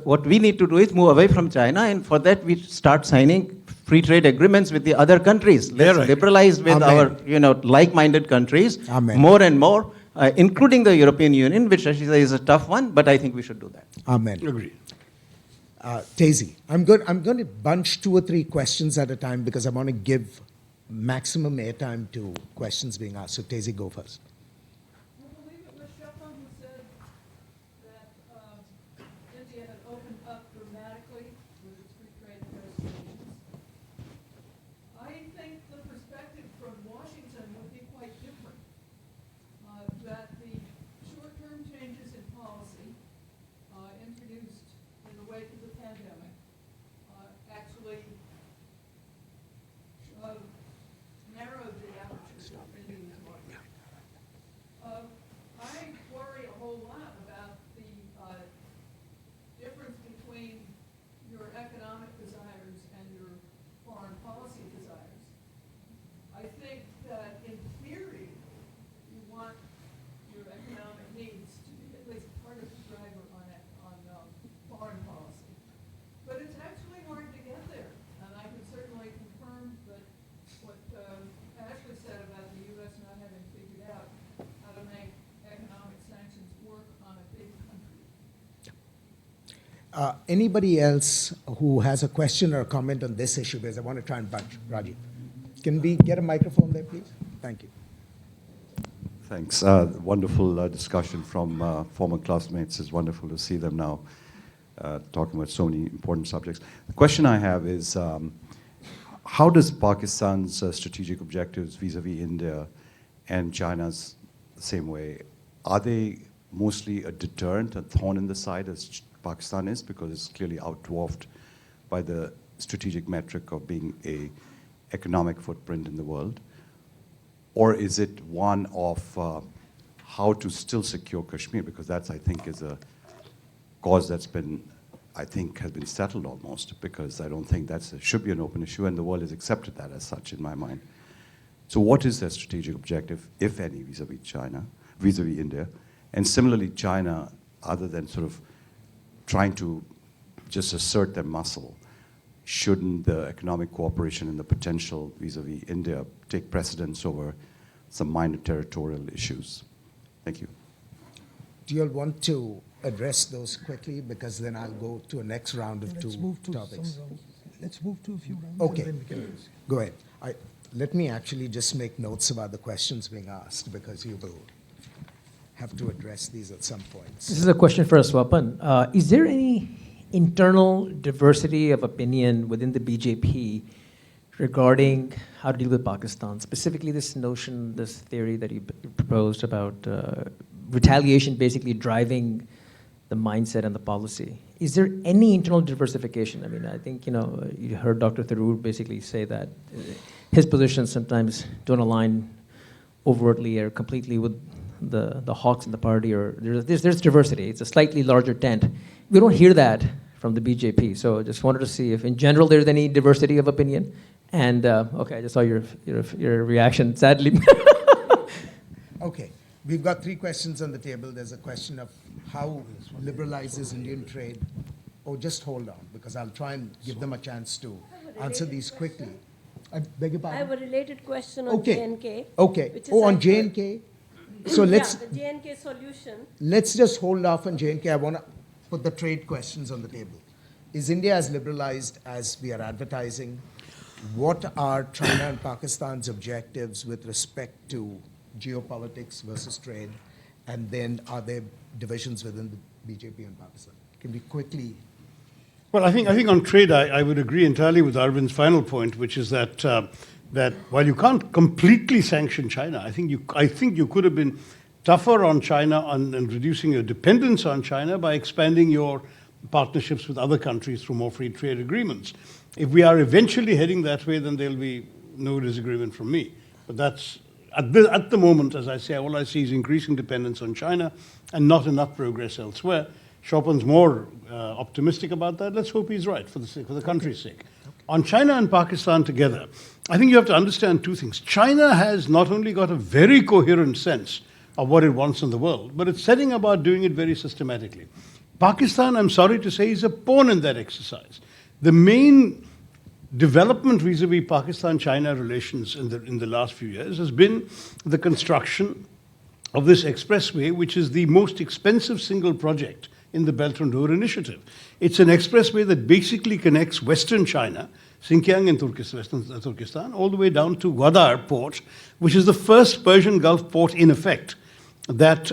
what we need to do is move away from China, and for that we start signing free trade agreements with the other countries. Let's right. liberalize with Amen. our like-minded countries Amen. more and more, including the European Union, which Shashi says is a tough one, but I think we should do that. Amen. Agreed. Daisy, I'm going to bunch 2 or 3 questions at a time because I want to give maximum airtime to questions being asked. So, Daisy, go first. I believe it was Swapan who said that India had opened up dramatically with its free trade negotiations. I think the perspective from Washington would be quite different. That the short-term changes in policy introduced in the wake of the pandemic actually narrowed the aperture in these markets. I worry a whole lot about the difference between your economic desires and your foreign policy desires. I think that in theory, you want your economic needs to be at least part of the driver on foreign policy. But it's actually hard to get there, and I can certainly confirm that what Ashley said about the U.S. not having figured out how to make economic sanctions work on a big country. Anybody else who has a question or a comment on this issue? Because I want to try and bunch. Rajiv, can we get a microphone there, please? Thank you. Thanks. Wonderful discussion from former classmates. It's wonderful to see them now talking about so many important subjects. The question I have is, how does Pakistan's strategic objectives vis-a-vis India and China's the same way, are they mostly a deterrent, a thorn in the side as Pakistan is, because it's clearly outdwarfed by the strategic metric of being a economic footprint in the world? Or is it one of how to still secure Kashmir? Because that's, I think, is a cause that's been, I think, has been settled almost, because I don't think that should be an open issue, and the world has accepted that as such, in my mind. So what is their strategic objective, if any, vis-a-vis China, vis-a-vis India? And similarly, China, other than sort of trying to just assert their muscle, shouldn't the economic cooperation and the potential vis-a-vis India take precedence over some minor territorial issues? Thank you. Do you all want to address those quickly? Because then I'll go to a next round of Let's 2 move to topics. some rounds. Let's move to a few rounds. Okay. And then we can Go ahead. Let me actually just make notes about the questions being asked, because you will have to address these at some points. This is a question for Swapan. Is there any internal diversity of opinion within the BJP regarding how to deal with Pakistan? Specifically, this notion, this theory that you proposed about retaliation basically driving the mindset and the policy. Is there any internal diversification? I mean, I think, you heard Dr. Tharoor basically say that his positions sometimes don't align overtly or completely with the hawks in the party, or there's diversity. It's a slightly larger tent. We don't hear that from the BJP. So just wanted to see if in general there's any diversity of opinion. And okay, I just saw your reaction, sadly. Okay. We've got 3 questions on the table. There's a question of how liberalizes Indian trade. Oh, just hold on, because I'll try and give them a chance to answer these quickly. I beg your I pardon? have a related question on Okay. J&K. Okay. which is Oh, on like- J&K? So let's Yeah, the J&K solution. let's just hold off on J&K. I want to put the trade questions on the table. Is India as liberalized as we are advertising? What are China and Pakistan's objectives with respect to geopolitics versus trade? And then are there divisions within the BJP and Pakistan? Can we quickly? Well, I think on trade, I would agree entirely with Arvind's final point, which is that that while you can't completely sanction China, I think you could have been tougher on China and reducing your dependence on China by expanding your partnerships with other countries through more free trade agreements. If we are eventually heading that way, then there'll be no disagreement from me. But that's, at the moment, as I say, all I see is increasing dependence on China and not enough progress elsewhere. Swapan's more optimistic about that. Let's hope he's right for the country's sake. On China and Pakistan together, I think you have to understand two things. China has not only got a very coherent sense of what it wants in the world, but it's setting about doing it very systematically. Pakistan, I'm sorry to say, is a pawn in that exercise. The main development vis-a-vis Pakistan-China relations in the last few years has been the construction of this expressway, which is the most expensive single project in the Belt and Road Initiative. It's an expressway that basically connects Western China, Xinjiang and Turkestan, all the way down to Gwadar port, which is the first Persian Gulf port in effect that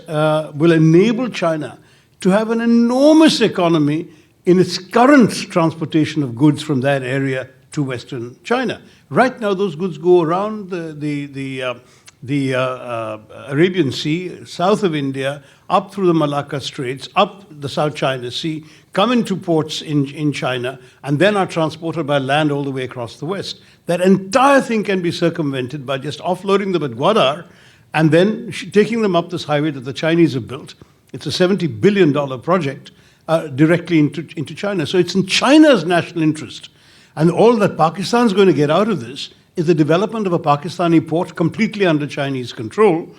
will enable China to have an enormous economy in its current transportation of goods from that area to Western China. Right now, those goods go around the Arabian Sea, south of India, up through the Malacca Straits, up the South China Sea, come into ports in China, and then are transported by land all the way across the west. That entire thing can be circumvented by just offloading them at Gwadar and then taking them up this highway that the Chinese have built. It's a $70 billion project directly into China. So it's in China's national interest. And all that Pakistan's going to get out of this is the development of a Pakistani port completely under Chinese control,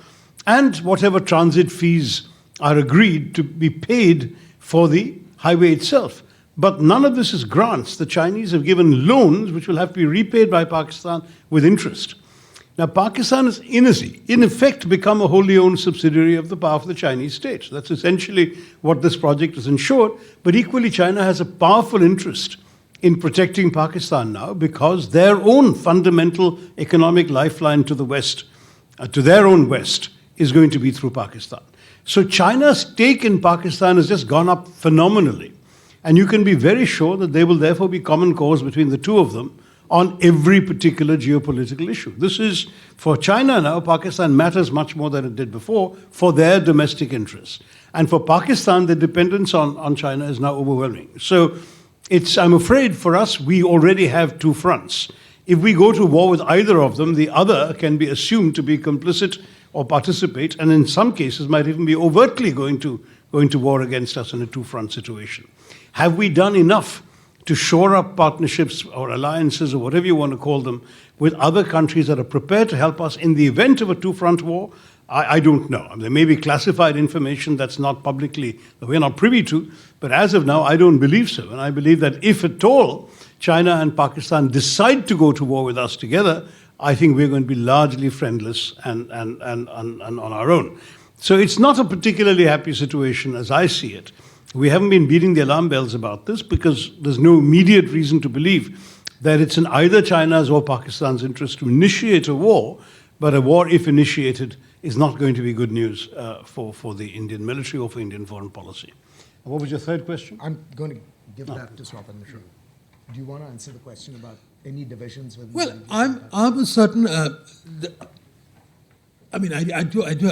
and whatever transit fees are agreed to be paid for the highway itself. But none of this is grants. The Chinese have given loans which will have to be repaid by Pakistan with interest. Now, Pakistan has, in effect, become a wholly owned subsidiary of the Chinese state. That's essentially what this project has ensured. But equally, China has a powerful interest in protecting Pakistan now because their own fundamental economic lifeline to the West, to their own West, is going to be through Pakistan. So China's stake in Pakistan has just gone up phenomenally. And you can be very sure that there will therefore be common cause between the two of them on every particular geopolitical issue. This is, for China now, Pakistan matters much more than it did before for their domestic interests. And for Pakistan, the dependence on China is now overwhelming. So I'm afraid for us, we already have two fronts. If we go to war with either of them, the other can be assumed to be complicit or participate, and in some cases might even be overtly going to war against us in a two-front situation. Have we done enough to shore up partnerships or alliances or whatever you want to call them with other countries that are prepared to help us in the event of a two-front war? I don't know. There may be classified information that's not publicly, that we're not privy to, but as of now, I don't believe so. And I believe that if at all China and Pakistan decide to go to war with us together, I think we're going to be largely friendless and on our own. So it's not a particularly happy situation as I see it. We haven't been beating the alarm bells about this because there's no immediate reason to believe that it's in either China's or Pakistan's interest to initiate a war, but a war, if initiated, is not going to be good news for the Indian military or for Indian foreign policy. And what was your third question? I'm going to give that to Swapan. Sure. Do you want to answer the question about any divisions within Well, the I'm a certain. I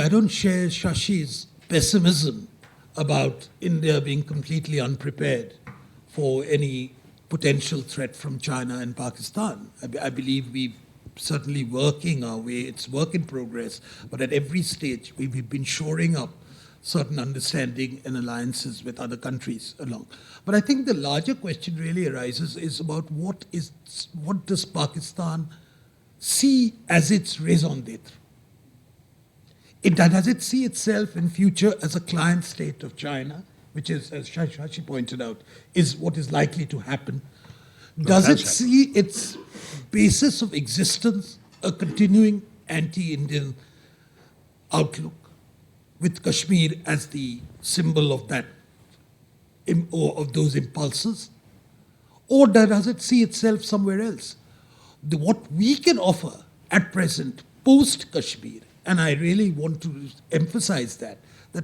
don't share Shashi's pessimism about India being completely unprepared for any potential threat from China and Pakistan. I believe we're certainly working our way. It's work in progress, but at every stage we've been shoring up certain understanding and alliances with other countries along. But I think the larger question really arises is about what does Pakistan see as its raison d'etre? Does it see itself in future as a client state of China, which is, as Shashi pointed out, is what is likely to happen? Does it see its basis of existence a continuing anti-Indian outlook, with Kashmir as the symbol of that, or of those impulses? Or does it see itself somewhere else? What we can offer at present, post-Kashmir, and I really want to emphasize that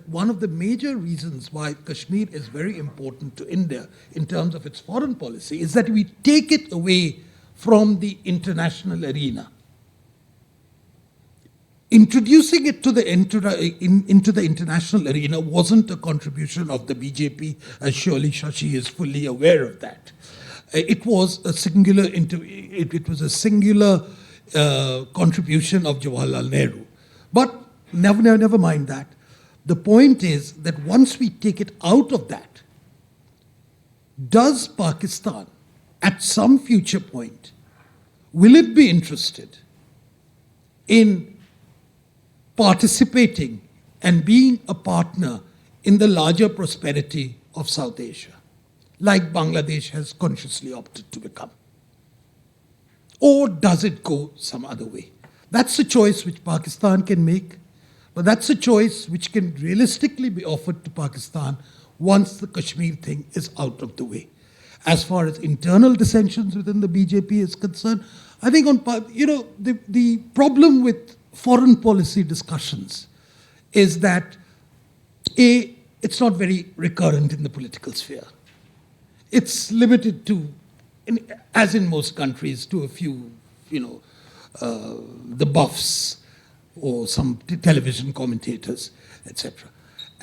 one of the major reasons why Kashmir is very important to India in terms of its foreign policy is that we take it away from the international arena. introducing it to the into the international arena wasn't a contribution of the BJP, as surely Shashi is fully aware of that. It was a singular contribution of Jawaharlal Nehru. But never mind that. The point is that once we take it out of that, does Pakistan, at some future point, will it be interested in participating and being a partner in the larger prosperity of South Asia, like Bangladesh has consciously opted to become? Or does it go some other way? That's a choice which Pakistan can make, but that's a choice which can realistically be offered to Pakistan once the Kashmir thing is out of the way. As far as internal dissensions within the BJP is concerned, I think the problem with foreign policy discussions is that it's not very recurrent in the political sphere. It's limited to, as in most countries, to a few, the buffs or some television commentators, etc.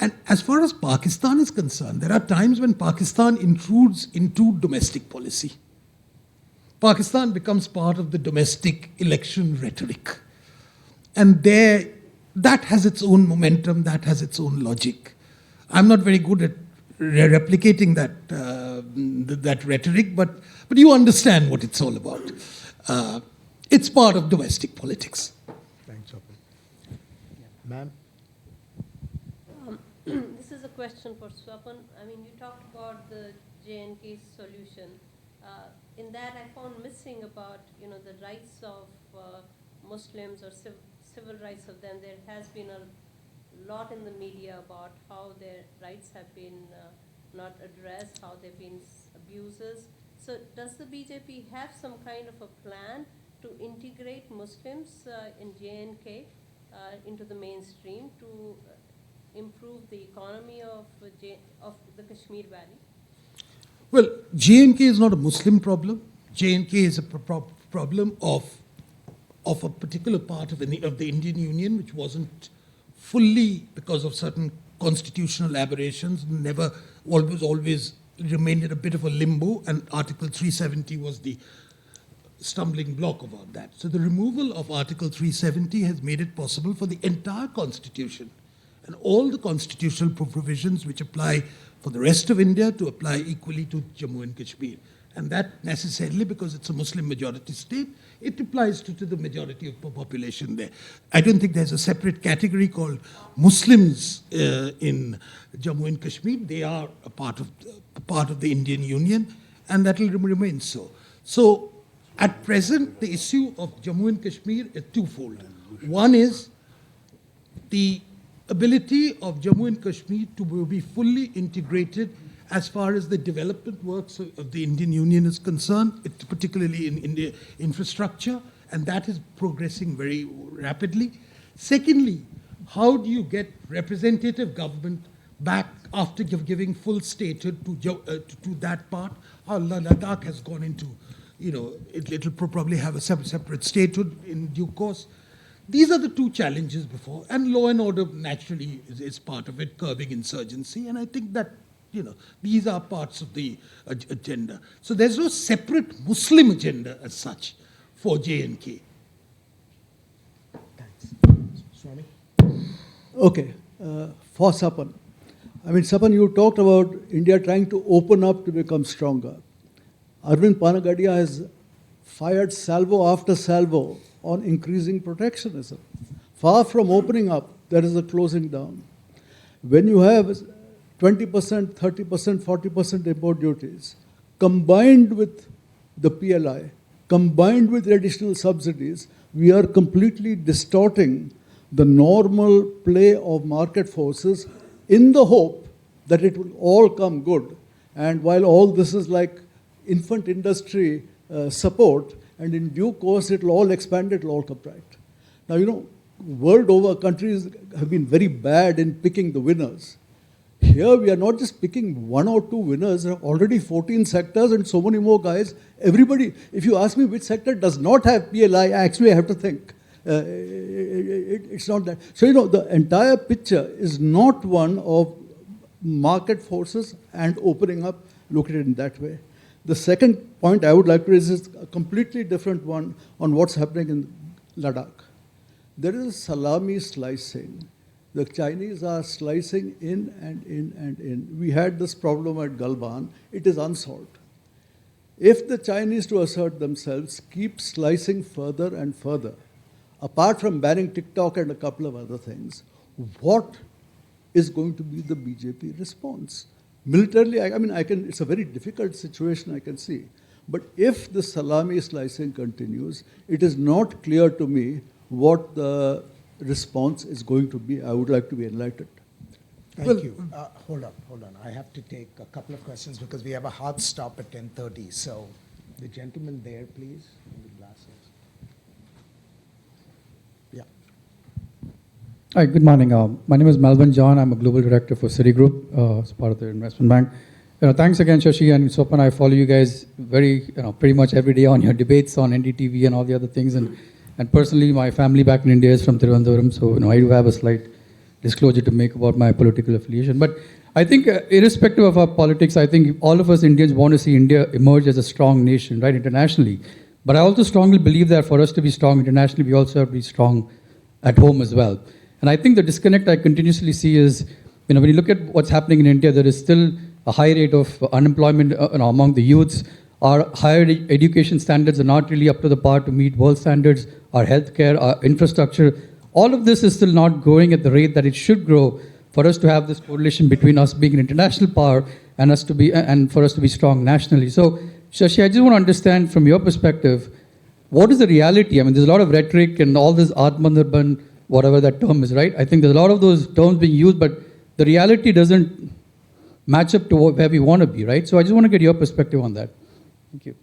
And as far as Pakistan is concerned, there are times when Pakistan intrudes into domestic policy. Pakistan becomes part of the domestic election rhetoric. And that has its own momentum, that has its own logic. I'm not very good at replicating that rhetoric, but you understand what it's all about. It's part of domestic politics. Thanks, Swapan. Ma'am? This is a question for Swapan. I mean, you talked about the J&K solution. In that, I found missing about the rights of Muslims or civil rights of them. There has been a lot in the media about how their rights have been not addressed, how there have been abuses. So does the BJP have some kind of a plan to integrate Muslims in J&K into the mainstream to improve the economy of the Kashmir Valley? Well, J&K is not a Muslim problem. J&K is a problem of a particular part of the Indian Union, which wasn't fully, because of certain constitutional aberrations, always remained in a bit of a limbo, and Article 370 was the stumbling block about that. So the removal of Article 370 has made it possible for the entire Constitution and all the constitutional provisions which apply for the rest of India to apply equally to Jammu and Kashmir. And that necessarily, because it's a Muslim majority state, it applies to the majority of the population there. I don't think there's a separate category called Muslims in Jammu and Kashmir. They are a part of the Indian Union, and that will remain so. So at present, the issue of Jammu and Kashmir is twofold. One is the ability of Jammu and Kashmir to be fully integrated as far as the development works of the Indian Union is concerned, particularly in India infrastructure, and that is progressing very rapidly. Secondly, how do you get representative government back after giving full statehood to that part? How Ladakh has gone into, it'll probably have a separate statehood in due course. These are the two challenges before, and law and order naturally is part of it, curbing insurgency, and I think that these are parts of the agenda. So there's no separate Muslim agenda as such for J&K. Thanks. Swami? Okay, for Swapan. I mean, Swapan, you talked about India trying to open up to become stronger. Arvind Panagadia has fired salvo after salvo on increasing protectionism. Far from opening up, there is a closing down. When you have 20%, 30%, 40% import duties, combined with the PLI, combined with additional subsidies, we are completely distorting the normal play of market forces in the hope that it will all come good. And while all this is like infant industry support, and in due course it will all expand, it will all come right. Now, world over, countries have been very bad in picking the winners. Here we are not just picking one or two winners, there are already 14 sectors and so many more guys. Everybody, if you ask me which sector does not have PLI, actually I have to think. It's not that. So, you know, the entire picture is not one of market forces and opening up, look at it in that way. The second point I would like to raise is a completely different one on what's happening in Ladakh. There is salami slicing. The Chinese are slicing in and in and in. We had this problem at Galban. It is unsolved. If the Chinese, to assert themselves, keep slicing further and further, apart from banning TikTok and a couple of other things, what is going to be the BJP response? Militarily, I mean, it's a very difficult situation, I can see. But if the salami slicing continues, it is not clear to me what the response is going to be. I would like to be enlightened. Thank you. Hold on. I have to take a couple of questions because we have a hard stop at 10:30. So the gentleman there, please, with the glasses. Yeah. Hi, good morning. My name is Melvin John. I'm a global director for Citigroup as part of the investment bank. Thanks again, Shashi and Swapan. I follow you guys pretty much every day on your debates on NDTV and all the other things. And personally, my family back in India is from Thiruvananthapuram, so I do have a slight disclosure to make about my political affiliation. But I think, irrespective of our politics, I think all of us Indians want to see India emerge as a strong nation, right, internationally. But I also strongly believe that for us to be strong internationally, we also have to be strong at home as well. And I think the disconnect I continuously see is, when you look at what's happening in India, there is still a high rate of unemployment among the youths. Our higher education standards are not really up to the par to meet world standards. Our healthcare, our infrastructure, all of this is still not growing at the rate that it should grow for us to have this correlation between us being an international power and for us to be strong nationally. So, Shashi, I just want to understand from your perspective, what is the reality? I mean, there's a lot of rhetoric and all this Atmanirbhar, whatever that term is, right? I think there's a lot of those terms being used, but the reality doesn't match up to where we want to be, right? So I just want to get your perspective on that. Thank you.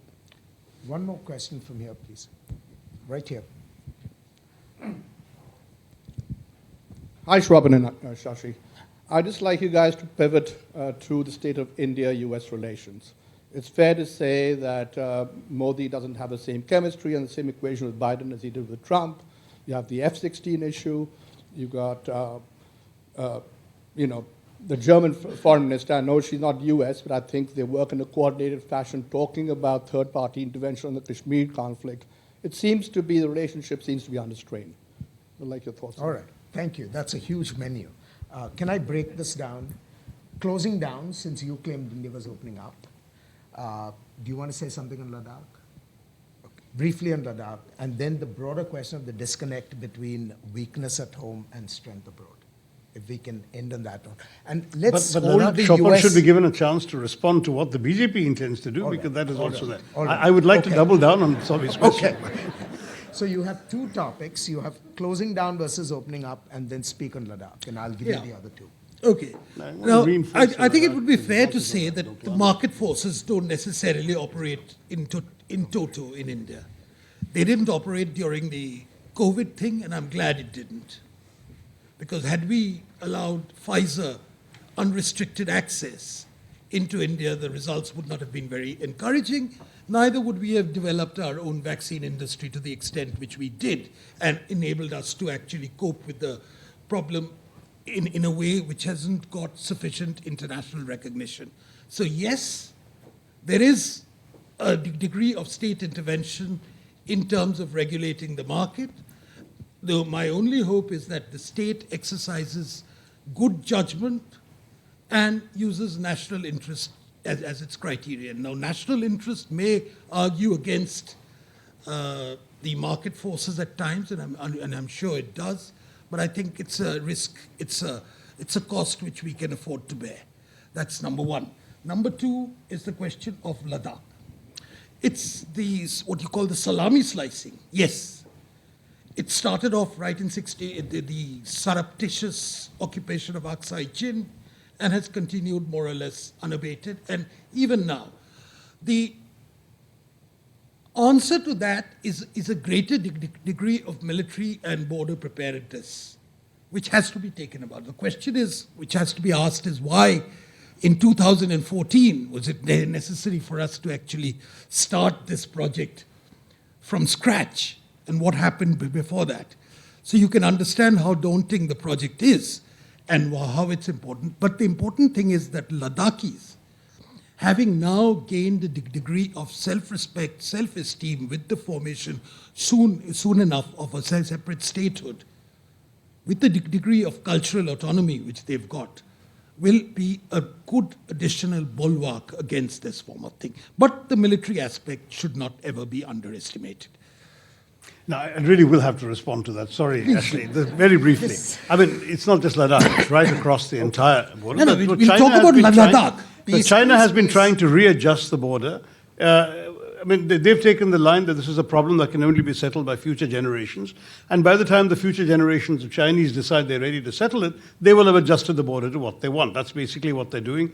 One more question from here, please. Right here. Hi, Swapan and Shashi. I'd just like you guys to pivot to the state of India-US relations. It's fair to say that Modi doesn't have the same chemistry and the same equation with Biden as he did with Trump. You have the F-16 issue. You got, the German foreign minister. I know she's not US, but I think they work in a coordinated fashion talking about third-party intervention on the Kashmir conflict. It seems to be, the relationship seems to be under strain. I'd like your thoughts on All right. Thank you. That's a huge menu. Can I break this down? Closing down, since you claimed India was opening up, do you want to say something on Ladakh? Okay. Briefly on Ladakh, and then the broader question of the disconnect between weakness at home and strength abroad. If we can end on that note. And let's but hold Ladakh, the Swapan US... should be given a chance to respond to what the BJP intends to do, All because right. that is All also right. there. All right. I would like to Okay. double down on Swabi's question. Okay. So you have two topics. You have closing down versus opening up, and then speak on Ladakh, and I'll give Yeah. you the other two. Okay. I want to Now, reinforce I think it that. would be fair to say that the market forces don't necessarily operate in toto in India. They didn't operate during the COVID thing, and I'm glad it didn't. Because had we allowed Pfizer unrestricted access into India, the results would not have been very encouraging. Neither would we have developed our own vaccine industry to the extent which we did and enabled us to actually cope with the problem in a way which hasn't got sufficient international recognition. So yes, there is a degree of state intervention in terms of regulating the market, though my only hope is that the state exercises good judgment and uses national interest as its criterion. Now, national interest may argue against the market forces at times, and I'm sure it does, but I think it's a risk, it's a cost which we can afford to bear. That's number one. Number two is the question of Ladakh. It's what you call the salami slicing. Yes, it started off right in the surreptitious occupation of Aksai Chin, and has continued more or less unabated. And even now, the answer to that is a greater degree of military and border preparedness, which has to be taken about. The question is, which has to be asked, is why in 2014 was it necessary for us to actually start this project from scratch and what happened before that. So you can understand how daunting the project is and how it's important. But the important thing is that Ladakhis, having now gained a degree of self-respect, self-esteem with the formation soon enough of a separate statehood, with the degree of cultural autonomy which they've got, will be a good additional bulwark against this form of thing. But the military aspect should not ever be underestimated. Now, I really will have to respond to that. Sorry, Ashley. Very briefly. I mean, it's not just Ladakh. It's right across the entire border. No, But we'll talk about Ladakh. China has been trying to readjust the border. I mean, they've taken the line that this is a problem that can only be settled by future generations. And by the time the future generations of Chinese decide they're ready to settle it, they will have adjusted the border to what they want. That's basically what they're doing.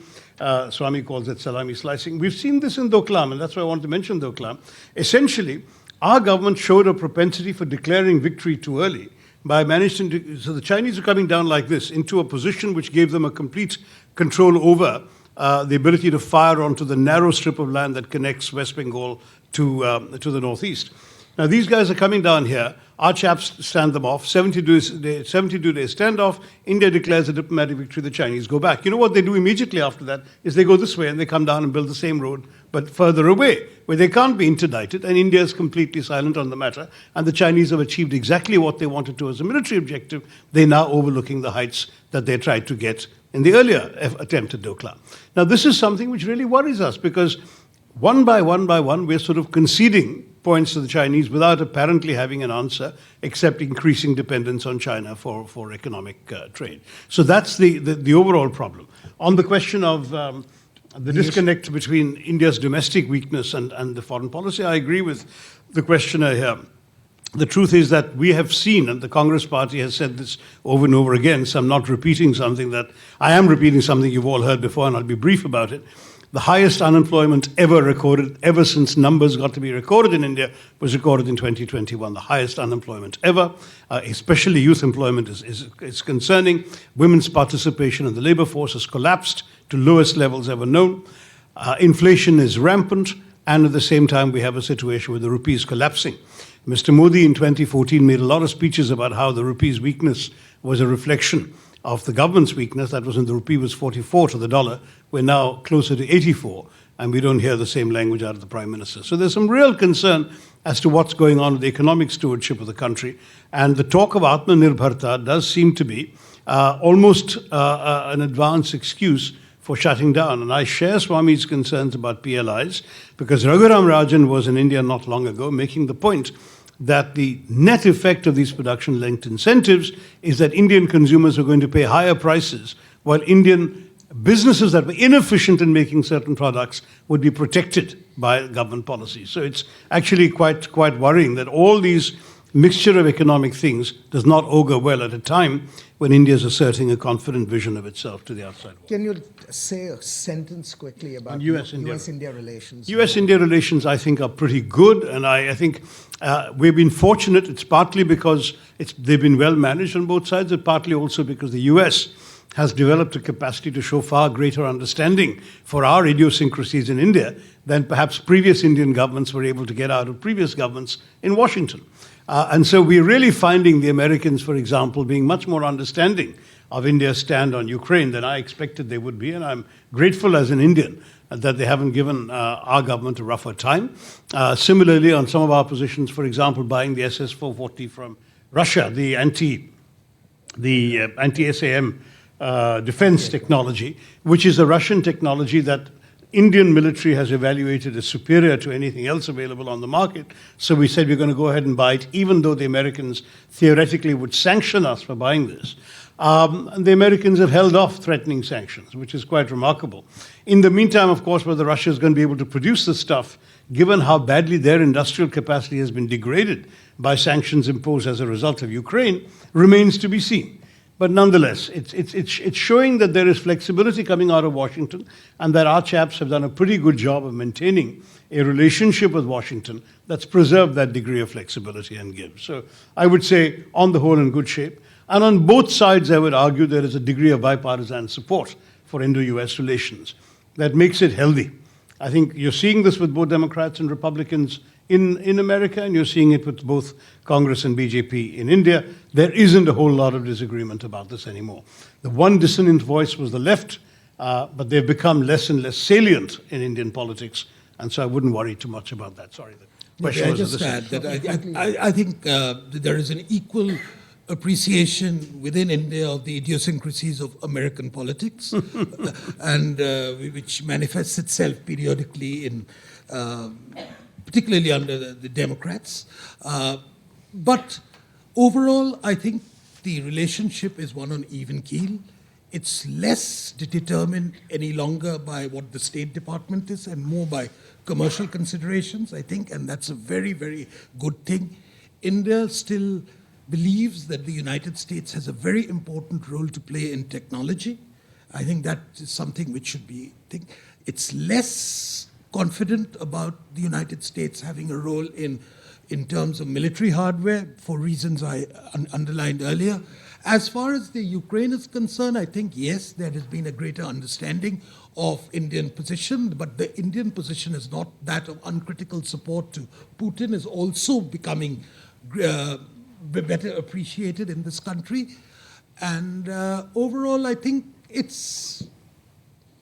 Swami calls it salami slicing. We've seen this in Doklam, and that's why I want to mention Doklam. Essentially, our government showed a propensity for declaring victory too early by managing to, so the Chinese are coming down like this into a position which gave them a complete control over the ability to fire onto the narrow strip of land that connects West Bengal to the northeast. Now, these guys are coming down here. Our chaps stand them off. 72-day standoff. India declares a diplomatic victory. The Chinese go back. You know what they do immediately after that is they go this way and they come down and build the same road, but further away, where they can't be interdicted, and India is completely silent on the matter, and the Chinese have achieved exactly what they wanted to as a military objective. They're now overlooking the heights that they tried to get in the earlier attempt at Doklam. Now, this is something which really worries us because one by one, we're sort of conceding points to the Chinese without apparently having an answer, except increasing dependence on China for economic trade. So that's the overall problem. On the question of the disconnect between India's domestic weakness and the foreign policy, I agree with the questioner here. The truth is that we have seen, and the Congress party has said this over and over again, so I'm not repeating something that, I am repeating something you've all heard before, and I'll be brief about it. The highest unemployment ever recorded, ever since numbers got to be recorded in India, was recorded in 2021. The highest unemployment ever, especially youth employment is concerning. Women's participation in the labor force has collapsed to lowest levels ever known. Inflation is rampant, and at the same time we have a situation where the rupee is collapsing. Mr. Modi in 2014 made a lot of speeches about how the rupee's weakness was a reflection of the government's weakness. That was when the rupee was 44 to the dollar. We're now closer to 84, and we don't hear the same language out of the Prime Minister. So there's some real concern as to what's going on with the economic stewardship of the country. And the talk of Atmanirbharta does seem to be almost an advanced excuse for shutting down. And I share Swami's concerns about PLIs, because Raghuram Rajan was in India not long ago making the point that the net effect of these production-linked incentives is that Indian consumers are going to pay higher prices, while Indian businesses that were inefficient in making certain products would be protected by government policy. So it's actually quite worrying that all these mixture of economic things does not augur well at a time when India is asserting a confident vision of itself to the outside world. Can you say a sentence quickly about US-India relations? US-India relations, I think, are pretty good, and I think we've been fortunate. It's partly because they've been well managed on both sides, and partly also because the US has developed a capacity to show far greater understanding for our idiosyncrasies in India than perhaps previous Indian governments were able to get out of previous governments in Washington. And so we're really finding the Americans, for example, being much more understanding of India's stand on Ukraine than I expected they would be. And I'm grateful as an Indian that they haven't given our government a rougher time. Similarly, on some of our positions, for example, buying the SS-440 from Russia, the anti-SAM defense technology, which is a Russian technology that Indian military has evaluated as superior to anything else available on the market. So we said we're going to go ahead and buy it, even though the Americans theoretically would sanction us for buying this. And the Americans have held off threatening sanctions, which is quite remarkable. In the meantime, of course, whether Russia is going to be able to produce this stuff, given how badly their industrial capacity has been degraded by sanctions imposed as a result of Ukraine, remains to be seen. But nonetheless, it's showing that there is flexibility coming out of Washington, and that our chaps have done a pretty good job of maintaining a relationship with Washington that's preserved that degree of flexibility and give. So I would say, on the whole, in good shape. And on both sides, I would argue there is a degree of bipartisan support for Indo-US relations that makes it healthy. I think you're seeing this with both Democrats and Republicans in America, and you're seeing it with both Congress and BJP in India. There isn't a whole lot of disagreement about this anymore. The one dissonant voice was the left, but they've become less and less salient in Indian politics, and so I wouldn't worry too much about that. Sorry. The question May I was just the add same. that I think there is an equal appreciation within India of the idiosyncrasies of American politics, and which manifests itself periodically in, particularly under the Democrats. But overall, I think the relationship is one on even keel. It's less determined any longer by what the State Department is and more by commercial considerations, I think, and that's a very, very good thing. India still believes that the United States has a very important role to play in technology. I think that is something which should be, it's less confident about the United States having a role in terms of military hardware for reasons I underlined earlier. As far as the Ukraine is concerned, I think, yes, there has been a greater understanding of Indian position, but the Indian position is not that of uncritical support to Putin, is also becoming better appreciated in this country. And overall, I think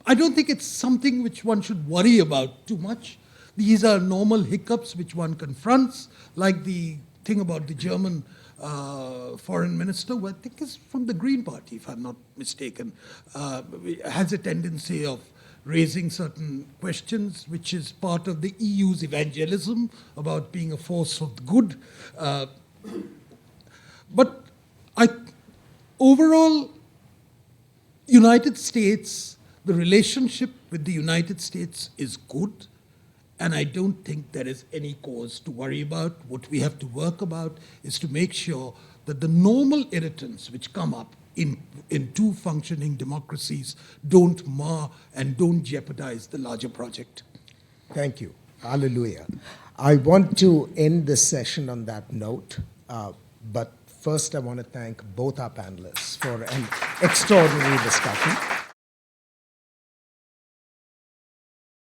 I don't think it's something which one should worry about too much. These are normal hiccups which one confronts, like the thing about the German foreign minister, who I think is from the Green Party, if I'm not mistaken, has a tendency of raising certain questions, which is part of the EU's evangelism about being a force for good. But overall, United States, the relationship with the United States is good, and I don't think there is any cause to worry about. What we have to work about is to make sure that the normal irritants which come up in two functioning democracies don't mar and don't jeopardize the larger project. Thank you. Hallelujah. I want to end this session on that note, but first I want to thank both our panelists for an extraordinary discussion.